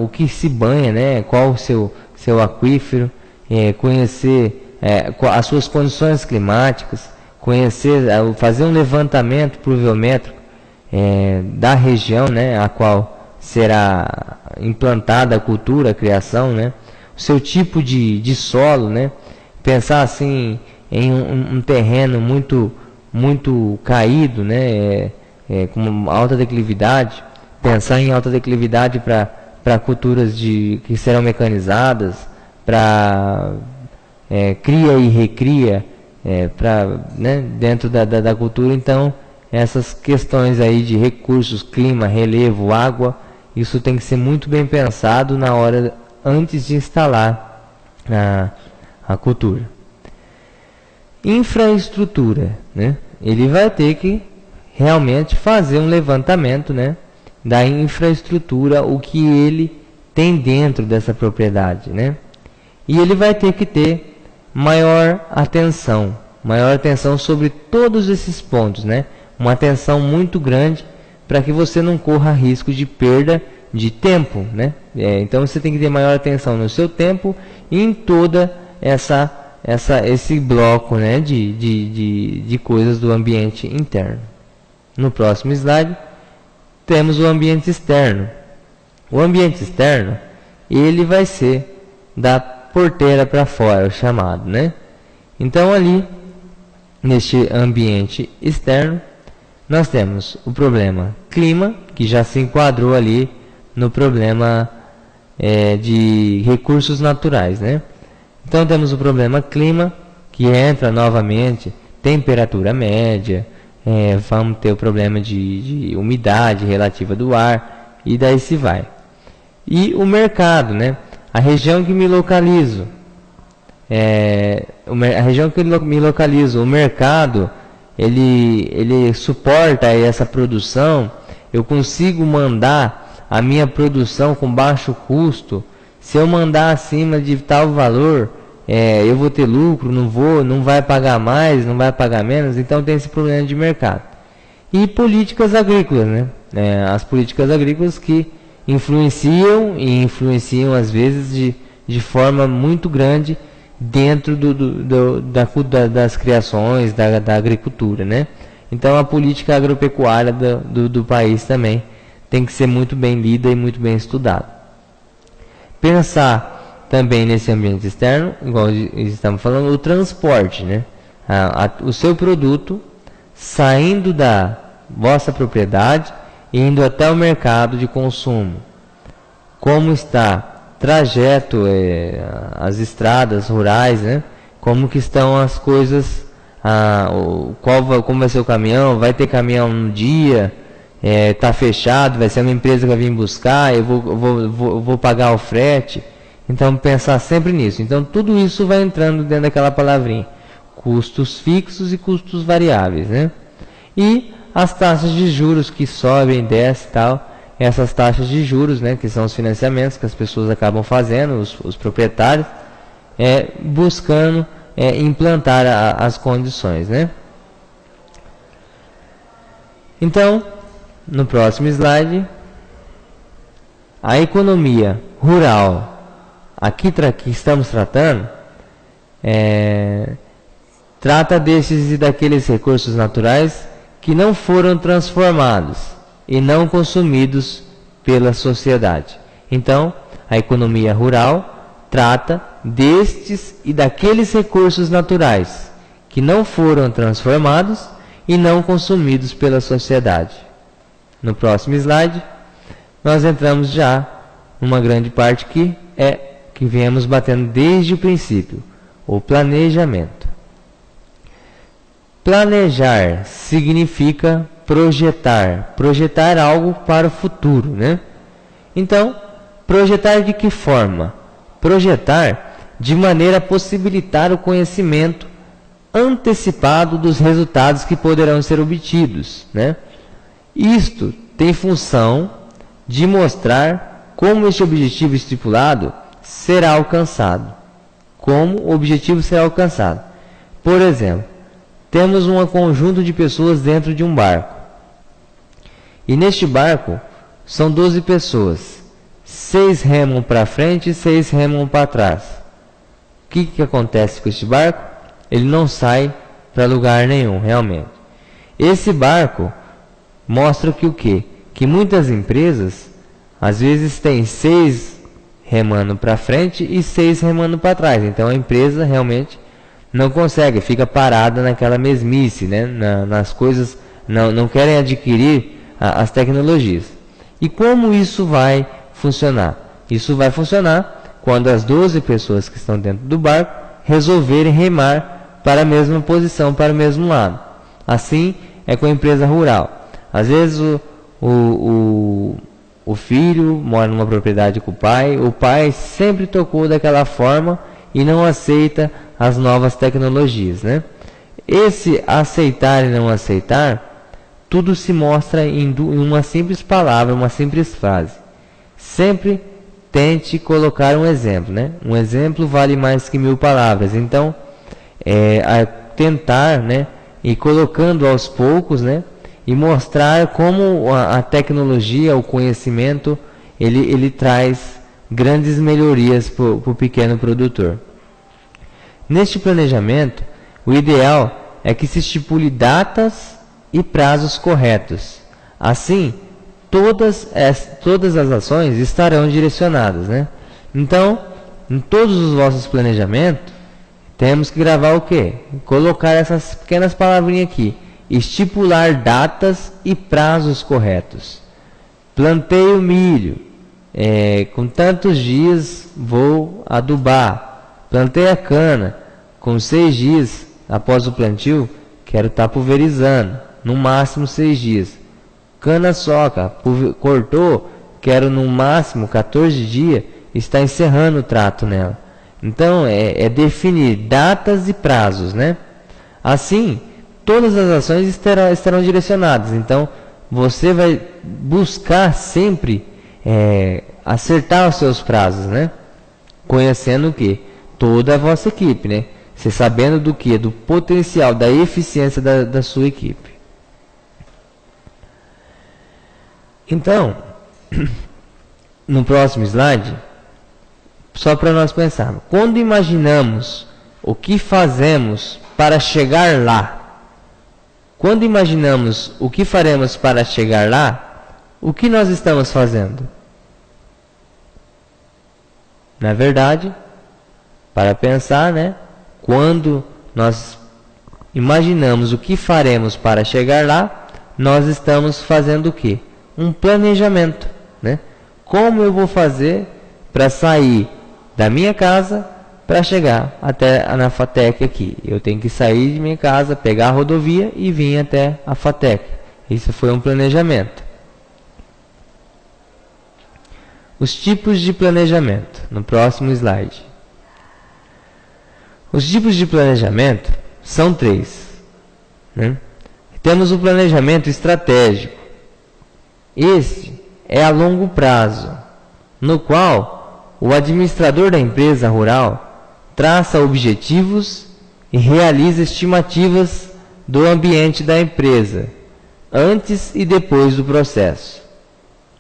o que se banha, né? Qual o seu aquífero, conhecer as suas condições climáticas, conhecer, fazer um levantamento pluviométrico da região, né? A qual será implantada a cultura, a criação, né? O seu tipo de solo, né? Pensar assim em um terreno muito caído, né? Com alta declividade, pensar em alta declividade para culturas que serão mecanizadas, para cria e recria, né? Dentro da cultura. Então, essas questões aí de recursos, clima, relevo, água, isso tem que ser muito bem pensado na hora antes de instalar a cultura. Infraestrutura, né? Ele vai ter que realmente fazer um levantamento, né, da infraestrutura, o que ele tem dentro dessa propriedade, né? E ele vai ter que ter maior atenção sobre todos esses pontos, né? Uma atenção muito grande para que você não corra risco de perda de tempo, né? Então você tem que ter maior atenção no seu tempo e em toda esse bloco, né, de coisas do ambiente interno. No próximo slide temos o ambiente externo. O ambiente externo, ele vai ser da porteira para fora, o chamado, né? Então ali neste ambiente externo nós temos o problema clima, que já se enquadrou ali no problema de recursos naturais, né? Então temos o problema clima, que entra novamente, temperatura média, vamos ter o problema de umidade relativa do ar, e daí se vai. E o mercado, né? A região que me localizo, o mercado, ele suporta essa produção, eu consigo mandar a minha produção com baixo custo. Se eu mandar acima de tal valor, eu vou ter lucro, não vai pagar mais, não vai pagar menos. Então tem esse problema de mercado. E políticas agrícolas, né? As políticas agrícolas que influenciam às vezes de forma muito grande dentro das criações, da agricultura, né? Então a política agropecuária do país também tem que ser muito bem lida e muito bem estudada. Pensar também nesse ambiente externo, igual estamos falando, o transporte, né? O seu produto saindo da vossa propriedade e indo até o mercado de consumo. Como está trajeto, as estradas rurais, né? Como que estão as coisas, como vai ser o caminhão, vai ter caminhão no dia, está fechado, vai ser uma empresa que vai vir buscar, eu vou pagar o frete. Então pensar sempre nisso. Então tudo isso vai entrando dentro daquela palavrinha: custos fixos e custos variáveis, né? E as taxas de juros que sobem, descem e tal. Essas taxas de juros, né, que são os financiamentos que as pessoas acabam fazendo, os proprietários, buscando implantar as condições, né? Então, no próximo slide, a economia rural, aqui que estamos tratando, trata destes e daqueles recursos naturais que não foram transformados e não consumidos pela sociedade. Então, a economia rural trata destes e daqueles recursos naturais que não foram transformados e não consumidos pela sociedade. No próximo slide, nós entramos já numa grande parte que viemos batendo desde o princípio, o planejamento. Planejar significa projetar algo para o futuro, né? Então, projetar de que forma? Projetar de maneira a possibilitar o conhecimento antecipado dos resultados que poderão ser obtidos, né? Isto tem função de mostrar como este objetivo estipulado será alcançado. Como o objetivo será alcançado. Por exemplo, temos um conjunto de pessoas dentro de um barco. E neste barco são 12 pessoas. 6 remam para frente e 6 remam para trás. O que acontece com este barco? Ele não sai para lugar nenhum, realmente. Esse barco mostra que o quê? Que muitas empresas, às vezes, têm 6 remando para frente e 6 remando para trás. Então, a empresa realmente não consegue, fica parada naquela mesmice, né? Nas coisas, não querem adquirir as tecnologias. E como isso vai funcionar? Isso vai funcionar quando as 12 pessoas que estão dentro do barco resolverem remar para a mesma posição, para o mesmo lado. Assim é com a empresa rural. Às vezes o filho mora numa propriedade com o pai sempre tocou daquela forma e não aceita as novas tecnologias, né? Esse aceitar e não aceitar, tudo se mostra em uma simples palavra, uma simples frase. Sempre tente colocar um exemplo, né? Um exemplo vale mais que 1000 palavras. Então, tentar, né? E colocando aos poucos, né? E mostrar como a tecnologia, o conhecimento, ele traz grandes melhorias para o pequeno produtor. Neste planejamento, o ideal é que se estipule datas e prazos corretos. Assim, todas as ações estarão direcionadas, né? Então, em todos os vossos planejamentos, temos que gravar o quê? Colocar essas pequenas palavrinhas aqui. Estipular datas e prazos corretos. Plantei o milho. Com tantos dias vou adubar. Plantei a cana. Com 6 dias após o plantio, quero estar pulverizando. No máximo 6 dias. Cana soca. Cortou. Quero no máximo 14 dias estar encerrando o trato nela. Então, é definir datas e prazos, né? Assim, todas as ações estarão direcionadas. Então, você vai buscar sempre acertar os seus prazos, né? Conhecendo o quê? Toda a vossa equipe, né? Você sabendo do quê? Do potencial, da eficiência da sua equipe. Então, no próximo slide, só para nós pensarmos. Quando imaginamos o que fazemos para chegar lá, quando imaginamos o que faremos para chegar lá, o que nós estamos fazendo? Na verdade, para pensar, né? Quando nós imaginamos o que faremos para chegar lá, nós estamos fazendo o quê? Um planejamento, né? Como eu vou fazer para sair da minha casa para chegar até a FATEC aqui? Eu tenho que sair de minha casa, pegar a rodovia e vir até a FATEC. Isso foi um planejamento. Os tipos de planejamento, no próximo slide. Os tipos de planejamento são 3. Né? Temos o planejamento estratégico. Este é a longo prazo, no qual o administrador da empresa rural traça objetivos e realiza estimativas do ambiente da empresa, antes e depois do processo.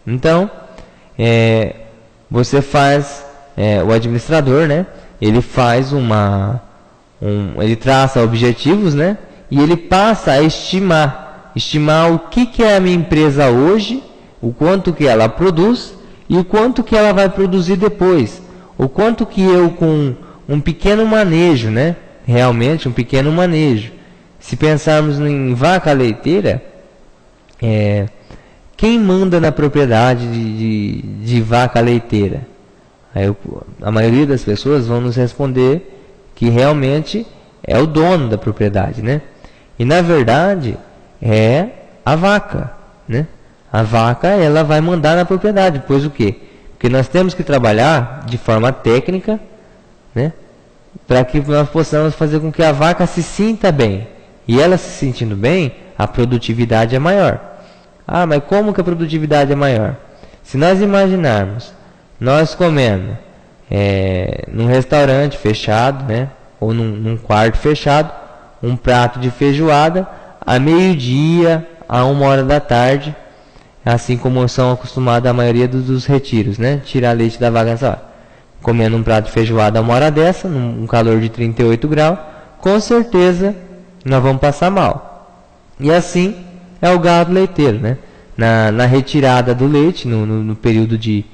Então, você faz, o administrador, né? Ele faz ele traça objetivos, né? E ele passa a estimar o que é a minha empresa hoje, o quanto que ela produz e o quanto que ela vai produzir depois, o quanto que eu com um pequeno manejo, né? Realmente um pequeno manejo. Se pensarmos em vaca leiteira, quem manda na propriedade de vaca leiteira? A maioria das pessoas vão nos responder que realmente é o dono da propriedade, né? E na verdade é a vaca, né? A vaca, ela vai mandar na propriedade, pois o quê? Porque nós temos que trabalhar de forma técnica, né? Para que nós possamos fazer com que a vaca se sinta bem. E ela se sentindo bem, a produtividade é maior. Ah, mas como que a produtividade é maior? Se nós imaginarmos, nós comendo num restaurante fechado, né? Ou num quarto fechado, um prato de feijoada, a meio-dia, a 1h da tarde, assim como são acostumados a maioria dos retiros, né? Tirar leite da vaca nessa hora. Comendo um prato de feijoada a 1h dessa, num calor de 38 graus, com certeza nós vamos passar mal. E assim é o gado leiteiro, né? Na retirada do leite, no período de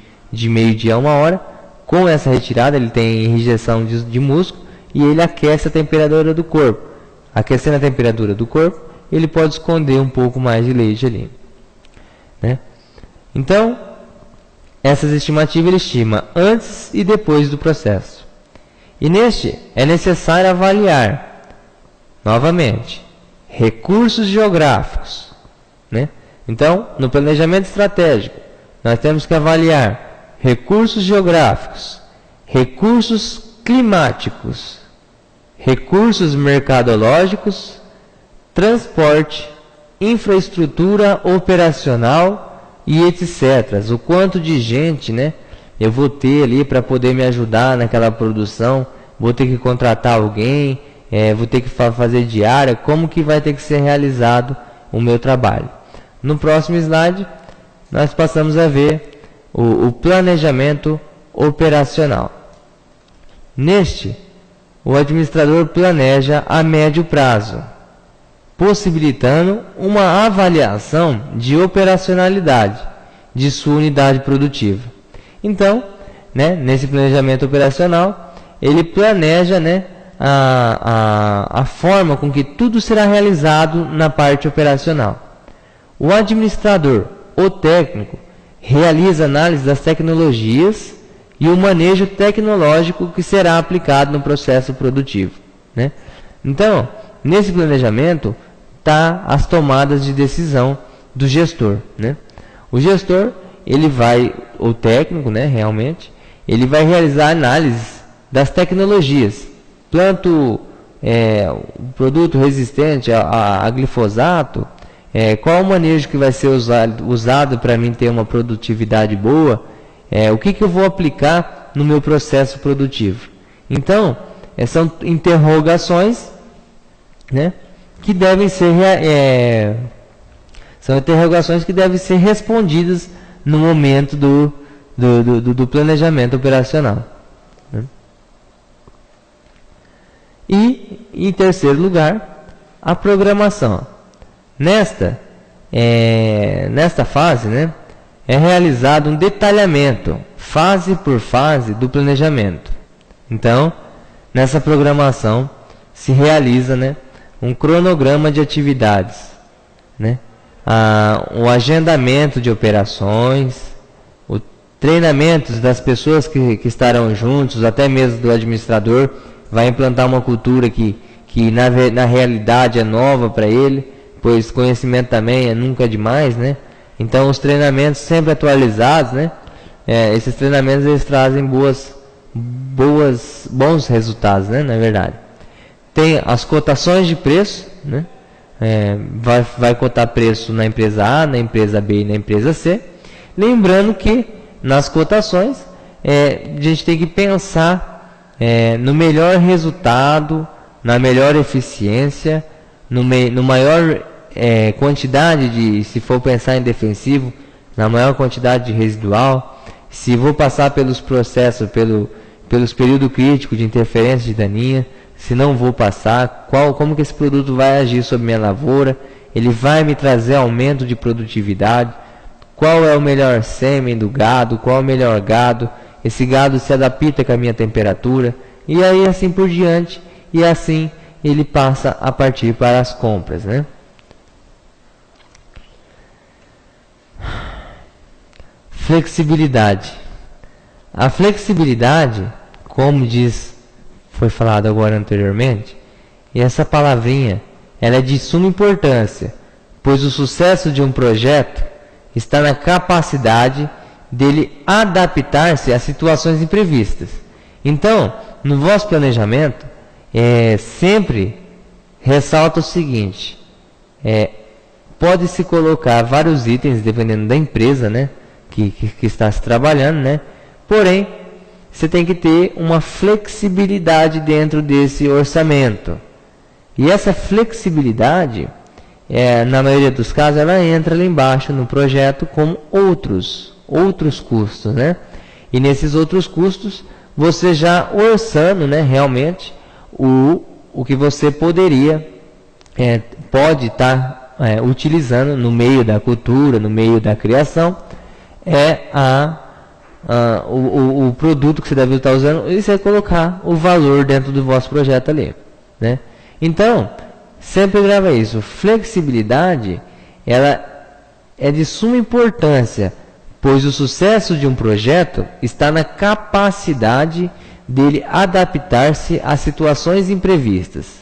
meio-dia a 1h, com essa retirada ele tem injeção de músculo e ele aquece a temperatura do corpo. Aquecendo a temperatura do corpo, ele pode esconder um pouco mais de leite ali, né? Então, essas estimativas ele estima antes e depois do processo. E neste é necessário avaliar, novamente, recursos geográficos, né? Então, no planejamento estratégico, nós temos que avaliar recursos geográficos, recursos climáticos, recursos mercadológicos, transporte, infraestrutura operacional e etc. O quanto de gente, né, eu vou ter ali para poder me ajudar naquela produção, vou ter que contratar alguém, vou ter que fazer diária, como que vai ter que ser realizado o meu trabalho. No próximo slide, nós passamos a ver o planejamento operacional. Neste, o administrador planeja a médio prazo, possibilitando uma avaliação de operacionalidade de sua unidade produtiva. Então, né, nesse planejamento operacional, ele planeja, né, a forma com que tudo será realizado na parte operacional. O administrador, o técnico, realiza análise das tecnologias e o manejo tecnológico que será aplicado no processo produtivo, né? Então, nesse planejamento tá as tomadas de decisão do gestor, né? O gestor, o técnico, né, realmente, ele vai realizar análise das tecnologias, tanto o produto resistente a glifosato, qual o manejo que vai ser usado para mim ter uma produtividade boa, o que eu vou aplicar no meu processo produtivo. Então, são interrogações, né, que devem ser respondidas no momento do planejamento operacional, né? E, em terceiro lugar, a programação. Nesta fase, né, é realizado um detalhamento, fase por fase, do planejamento. Então, nessa programação se realiza, né, um cronograma de atividades, né, um agendamento de operações, o treinamento das pessoas que estarão juntos, até mesmo do administrador, vai implantar uma cultura que na realidade é nova para ele, pois conhecimento também nunca é demais, né? Então os treinamentos sempre atualizados, né? Esses treinamentos eles trazem bons resultados, né? Na verdade, tem as cotações de preço, né? Vai cotar preço na empresa A, na empresa B e na empresa C. Lembrando que nas cotações a gente tem que pensar no melhor resultado, na melhor eficiência, no maior quantidade se for pensar em defensivo, na maior quantidade de residual, se vou passar pelos processos, pelos períodos críticos de interferência de daninha, se não vou passar, como que esse produto vai agir sobre minha lavoura, ele vai me trazer aumento de produtividade, qual é o melhor sêmen do gado, qual é o melhor gado, esse gado se adapta com a minha temperatura, e aí assim por diante, e assim ele passa a partir para as compras, né? Flexibilidade. A flexibilidade, como foi falado agora anteriormente, e essa palavrinha, ela é de suma importância, pois o sucesso de um projeto está na capacidade dele adaptar-se a situações imprevistas. Então, no vosso planejamento, sempre ressalta o seguinte, pode-se colocar vários itens, dependendo da empresa, né, que está se trabalhando, né, porém, você tem que ter uma flexibilidade dentro desse orçamento. E essa flexibilidade, na maioria dos casos, ela entra lá embaixo no projeto como outros custos, né? E nesses outros custos, você já orçando, né, realmente, o que você pode estar utilizando no meio da cultura, no meio da criação, o produto que você deve estar usando, e você colocar o valor dentro do vosso projeto ali, né? Então, sempre grava isso. Flexibilidade, ela é de suma importância, pois o sucesso de um projeto está na capacidade dele adaptar-se a situações imprevistas,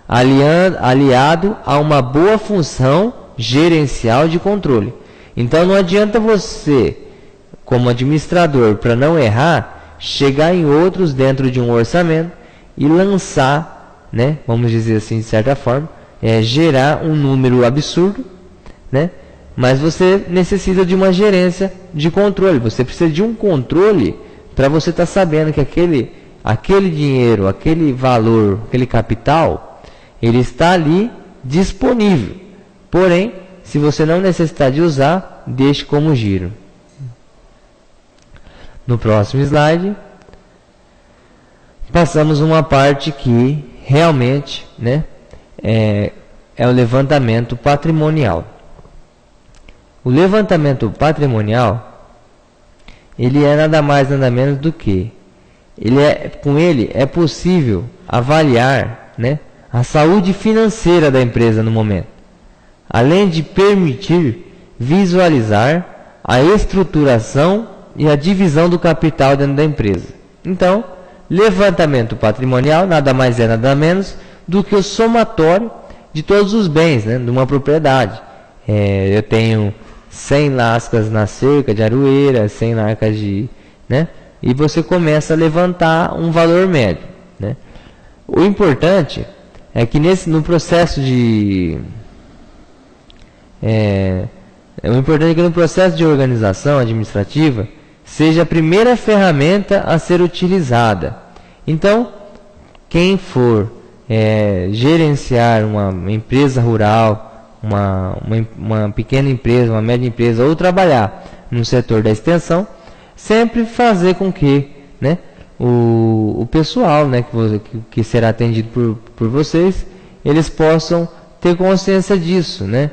aliado a uma boa função gerencial de controle. Então, não adianta você, como administrador, para não errar, chegar em outros dentro de um orçamento e lançar, né, vamos dizer assim, de certa forma, gerar um número absurdo, né, mas você necessita de uma gerência de controle. Você precisa de um controle para você estar sabendo que aquele dinheiro, aquele valor, aquele capital, ele está ali disponível. Porém, se você não necessitar de usar, deixe como giro. No próximo slide, passamos uma parte que realmente, né, é o levantamento patrimonial. O levantamento patrimonial, ele é nada mais nada menos do que com ele é possível avaliar, né, a saúde financeira da empresa no momento, além de permitir visualizar a estruturação e a divisão do capital dentro da empresa. Então, levantamento patrimonial nada mais é nada menos do que o somatório de todos os bens, né, de uma propriedade. Eu tenho 100 lascas na cerca de aroeira, 100 lascas de... né, e você começa a levantar um valor médio, né. O importante é que no processo de... o importante é que no processo de organização administrativa seja a primeira ferramenta a ser utilizada. Então, quem for gerenciar uma empresa rural, uma pequena empresa, uma média empresa, ou trabalhar no setor da extensão, sempre fazer com que, né, o pessoal, né, que será atendido por vocês, eles possam ter consciência disso, né?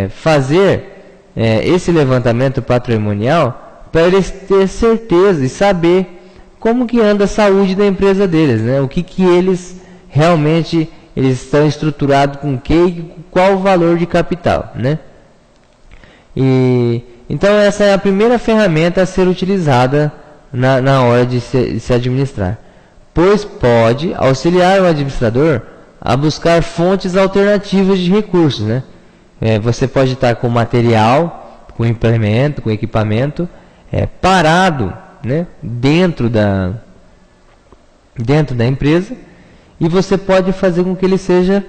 Fazer esse levantamento patrimonial para eles ter certeza e saber como que anda a saúde da empresa deles, né? O que eles realmente estão estruturados com qual o valor de capital, né? Então essa é a primeira ferramenta a ser utilizada na hora de se administrar, pois pode auxiliar o administrador a buscar fontes alternativas de recursos, né? Você pode estar com material, com implemento, com equipamento parado, né, dentro da empresa, e você pode fazer com que ele seja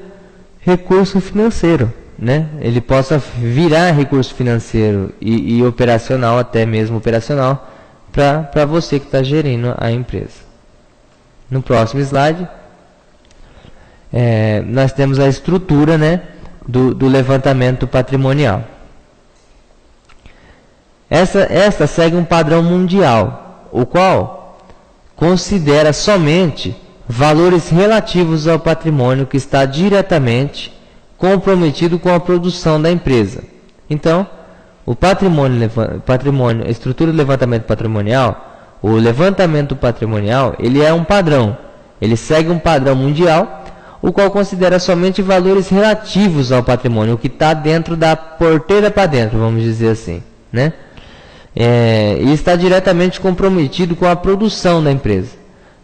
recurso financeiro, né? Ele possa virar recurso financeiro e operacional, até mesmo operacional, para você que está gerindo a empresa. No próximo slide, nós temos a estrutura, né, do levantamento patrimonial. Esta segue um padrão mundial, o qual considera somente valores relativos ao patrimônio que está diretamente comprometido com a produção da empresa. Então, o patrimônio, a estrutura do levantamento patrimonial, o levantamento patrimonial, ele é um padrão. Ele segue um padrão mundial, o qual considera somente valores relativos ao patrimônio, o que está dentro da porteira para dentro, vamos dizer assim, né? E está diretamente comprometido com a produção da empresa,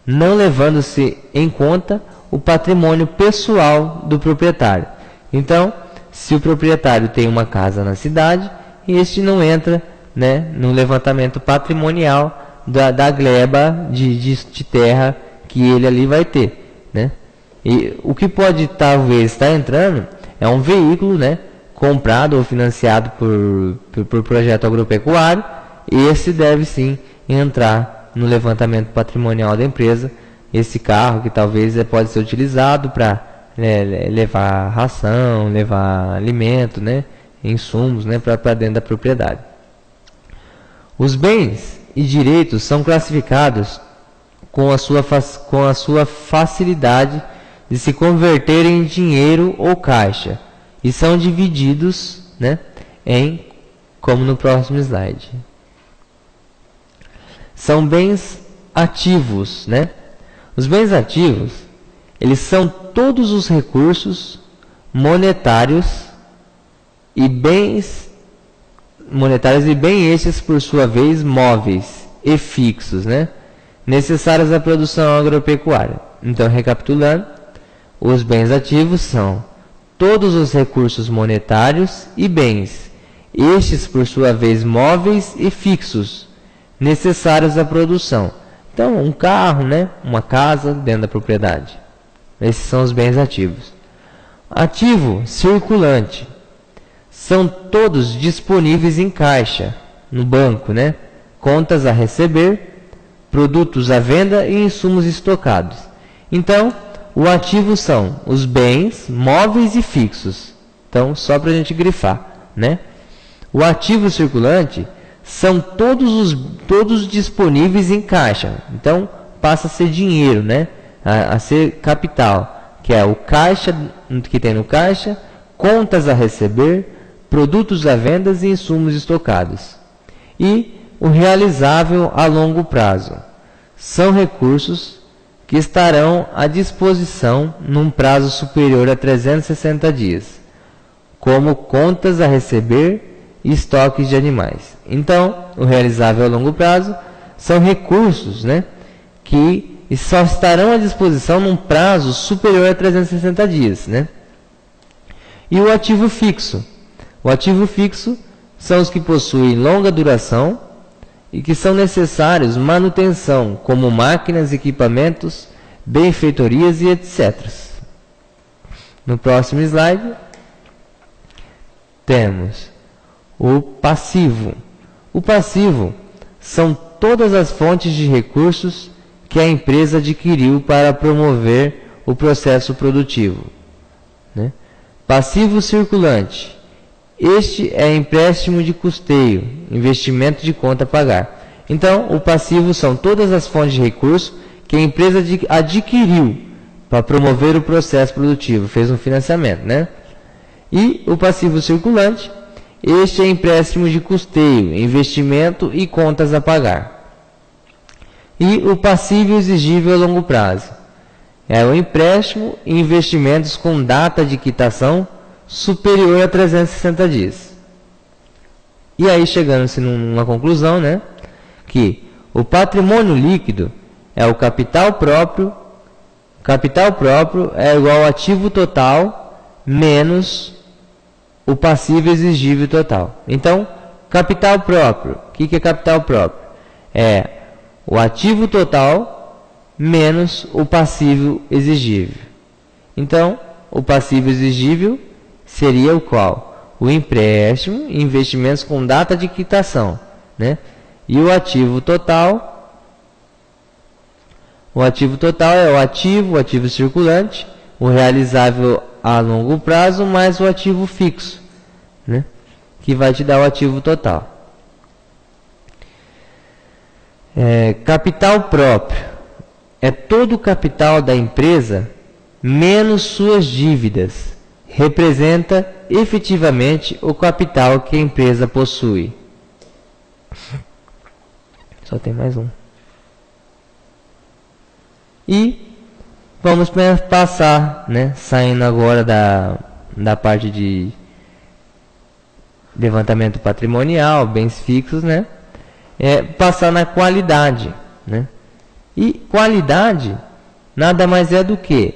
não levando-se em conta o patrimônio pessoal do proprietário. Então, se o proprietário tem uma casa na cidade, este não entra, né, no levantamento patrimonial da gleba de terra que ele ali vai ter, né? E o que pode talvez estar entrando é um veículo, né, comprado ou financiado por projeto agropecuário. Esse deve sim entrar no levantamento patrimonial da empresa. Esse carro que talvez pode ser utilizado para levar ração, levar alimento, né, insumos, né, para dentro da propriedade. Os bens e direitos são classificados com a sua facilidade de se converter em dinheiro ou caixa e são divididos, né, como no próximo slide. São bens ativos, né? Os bens ativos, eles são todos os recursos monetários e bens estes, por sua vez, móveis e fixos, né, necessários à produção agropecuária. Então, recapitulando, os bens ativos são todos os recursos monetários e bens, estes, por sua vez, móveis e fixos, necessários à produção. Então, um carro, né, uma casa dentro da propriedade. Esses são os bens ativos. Ativo circulante. São todos disponíveis em caixa, no banco, né? Contas a receber, produtos à venda e insumos estocados. Então, o ativo são os bens, móveis e fixos. Então, só para a gente grifar, né? O ativo circulante são todos disponíveis em caixa. Então, passa a ser dinheiro, né? A ser capital, que é o caixa que tem no caixa, contas a receber, produtos à venda e insumos estocados. E o realizável a longo prazo. São recursos que estarão à disposição num prazo superior a 360 dias, como contas a receber e estoques de animais. Então, o realizável a longo prazo são recursos, né, que só estarão à disposição num prazo superior a 360 dias. Né? E o ativo fixo. O ativo fixo são os que possuem longa duração e que são necessários manutenção, como máquinas, equipamentos, benfeitorias e etc. No próximo slide, temos o passivo. O passivo são todas as fontes de recursos que a empresa adquiriu para promover o processo produtivo. Né? Passivo circulante. Este é empréstimo de custeio, investimento de conta a pagar. Então, o passivo são todas as fontes de recurso que a empresa adquiriu para promover o processo produtivo, fez um financiamento, né? E o passivo circulante, este é empréstimo de custeio, investimento e contas a pagar. E o passivo exigível a longo prazo, é o empréstimo e investimentos com data de quitação superior a 360 dias. E aí, chegando-se numa conclusão, né, que o patrimônio líquido é o capital próprio é igual ao ativo total menos o passivo exigível total. Então, capital próprio, o que é capital próprio? É o ativo total menos o passivo exigível. Então, o passivo exigível seria o qual? O empréstimo e investimentos com data de quitação. Né? E o ativo total é o ativo circulante, o realizável a longo prazo, mais o ativo fixo, né? Que vai te dar o ativo total. Capital próprio é todo o capital da empresa menos suas dívidas. Representa efetivamente o capital que a empresa possui. Só tem mais um. E vamos passar, né, saindo agora da parte de levantamento patrimonial, bens fixos, né, passar na qualidade, né? E qualidade nada mais é do que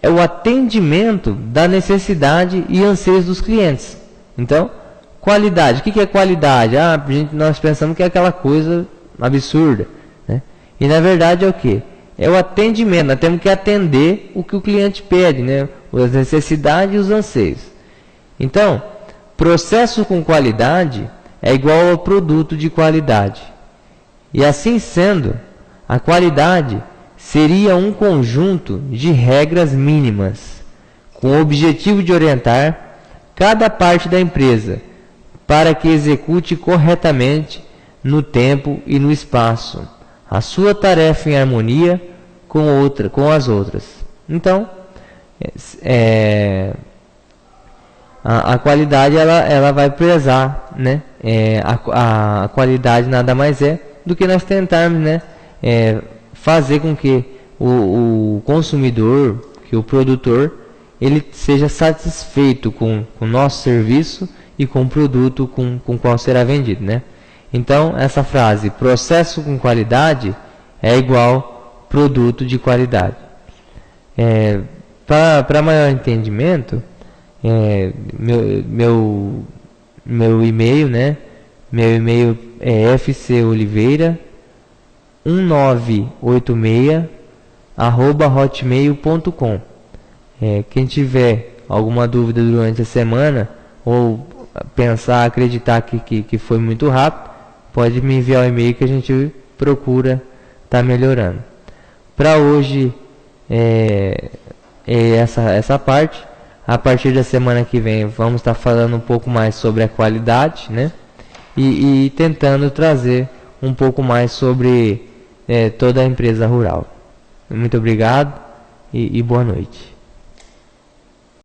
o atendimento da necessidade e anseios dos clientes. Então, qualidade, o que é qualidade? Nós pensamos que é aquela coisa absurda, né? E na verdade é o que? É o atendimento. Nós temos que atender o que o cliente pede, né? As necessidades e os anseios. Então, processo com qualidade é igual ao produto de qualidade. E assim sendo, a qualidade seria um conjunto de regras mínimas, com o objetivo de orientar cada parte da empresa para que execute corretamente no tempo e no espaço a sua tarefa em harmonia com as outras. Então, a qualidade ela vai prezar, né? A qualidade nada mais é do que nós tentarmos, né, fazer com que o consumidor, que o produtor, ele seja satisfeito com o nosso serviço e com o produto com o qual será vendido, né? Então, essa frase, processo com qualidade, é igual produto de qualidade. Para maior entendimento, meu e-mail, né? Meu e-mail é fcoliveira1986@hotmail.com. Quem tiver alguma dúvida durante a semana ou acreditar que foi muito rápido, pode me enviar o e-mail que a gente procura estar melhorando. Para hoje essa parte. A partir da semana que vem vamos estar falando um pouco mais sobre a qualidade, né? E tentando trazer um pouco mais sobre toda a empresa rural. Muito obrigado e boa noite.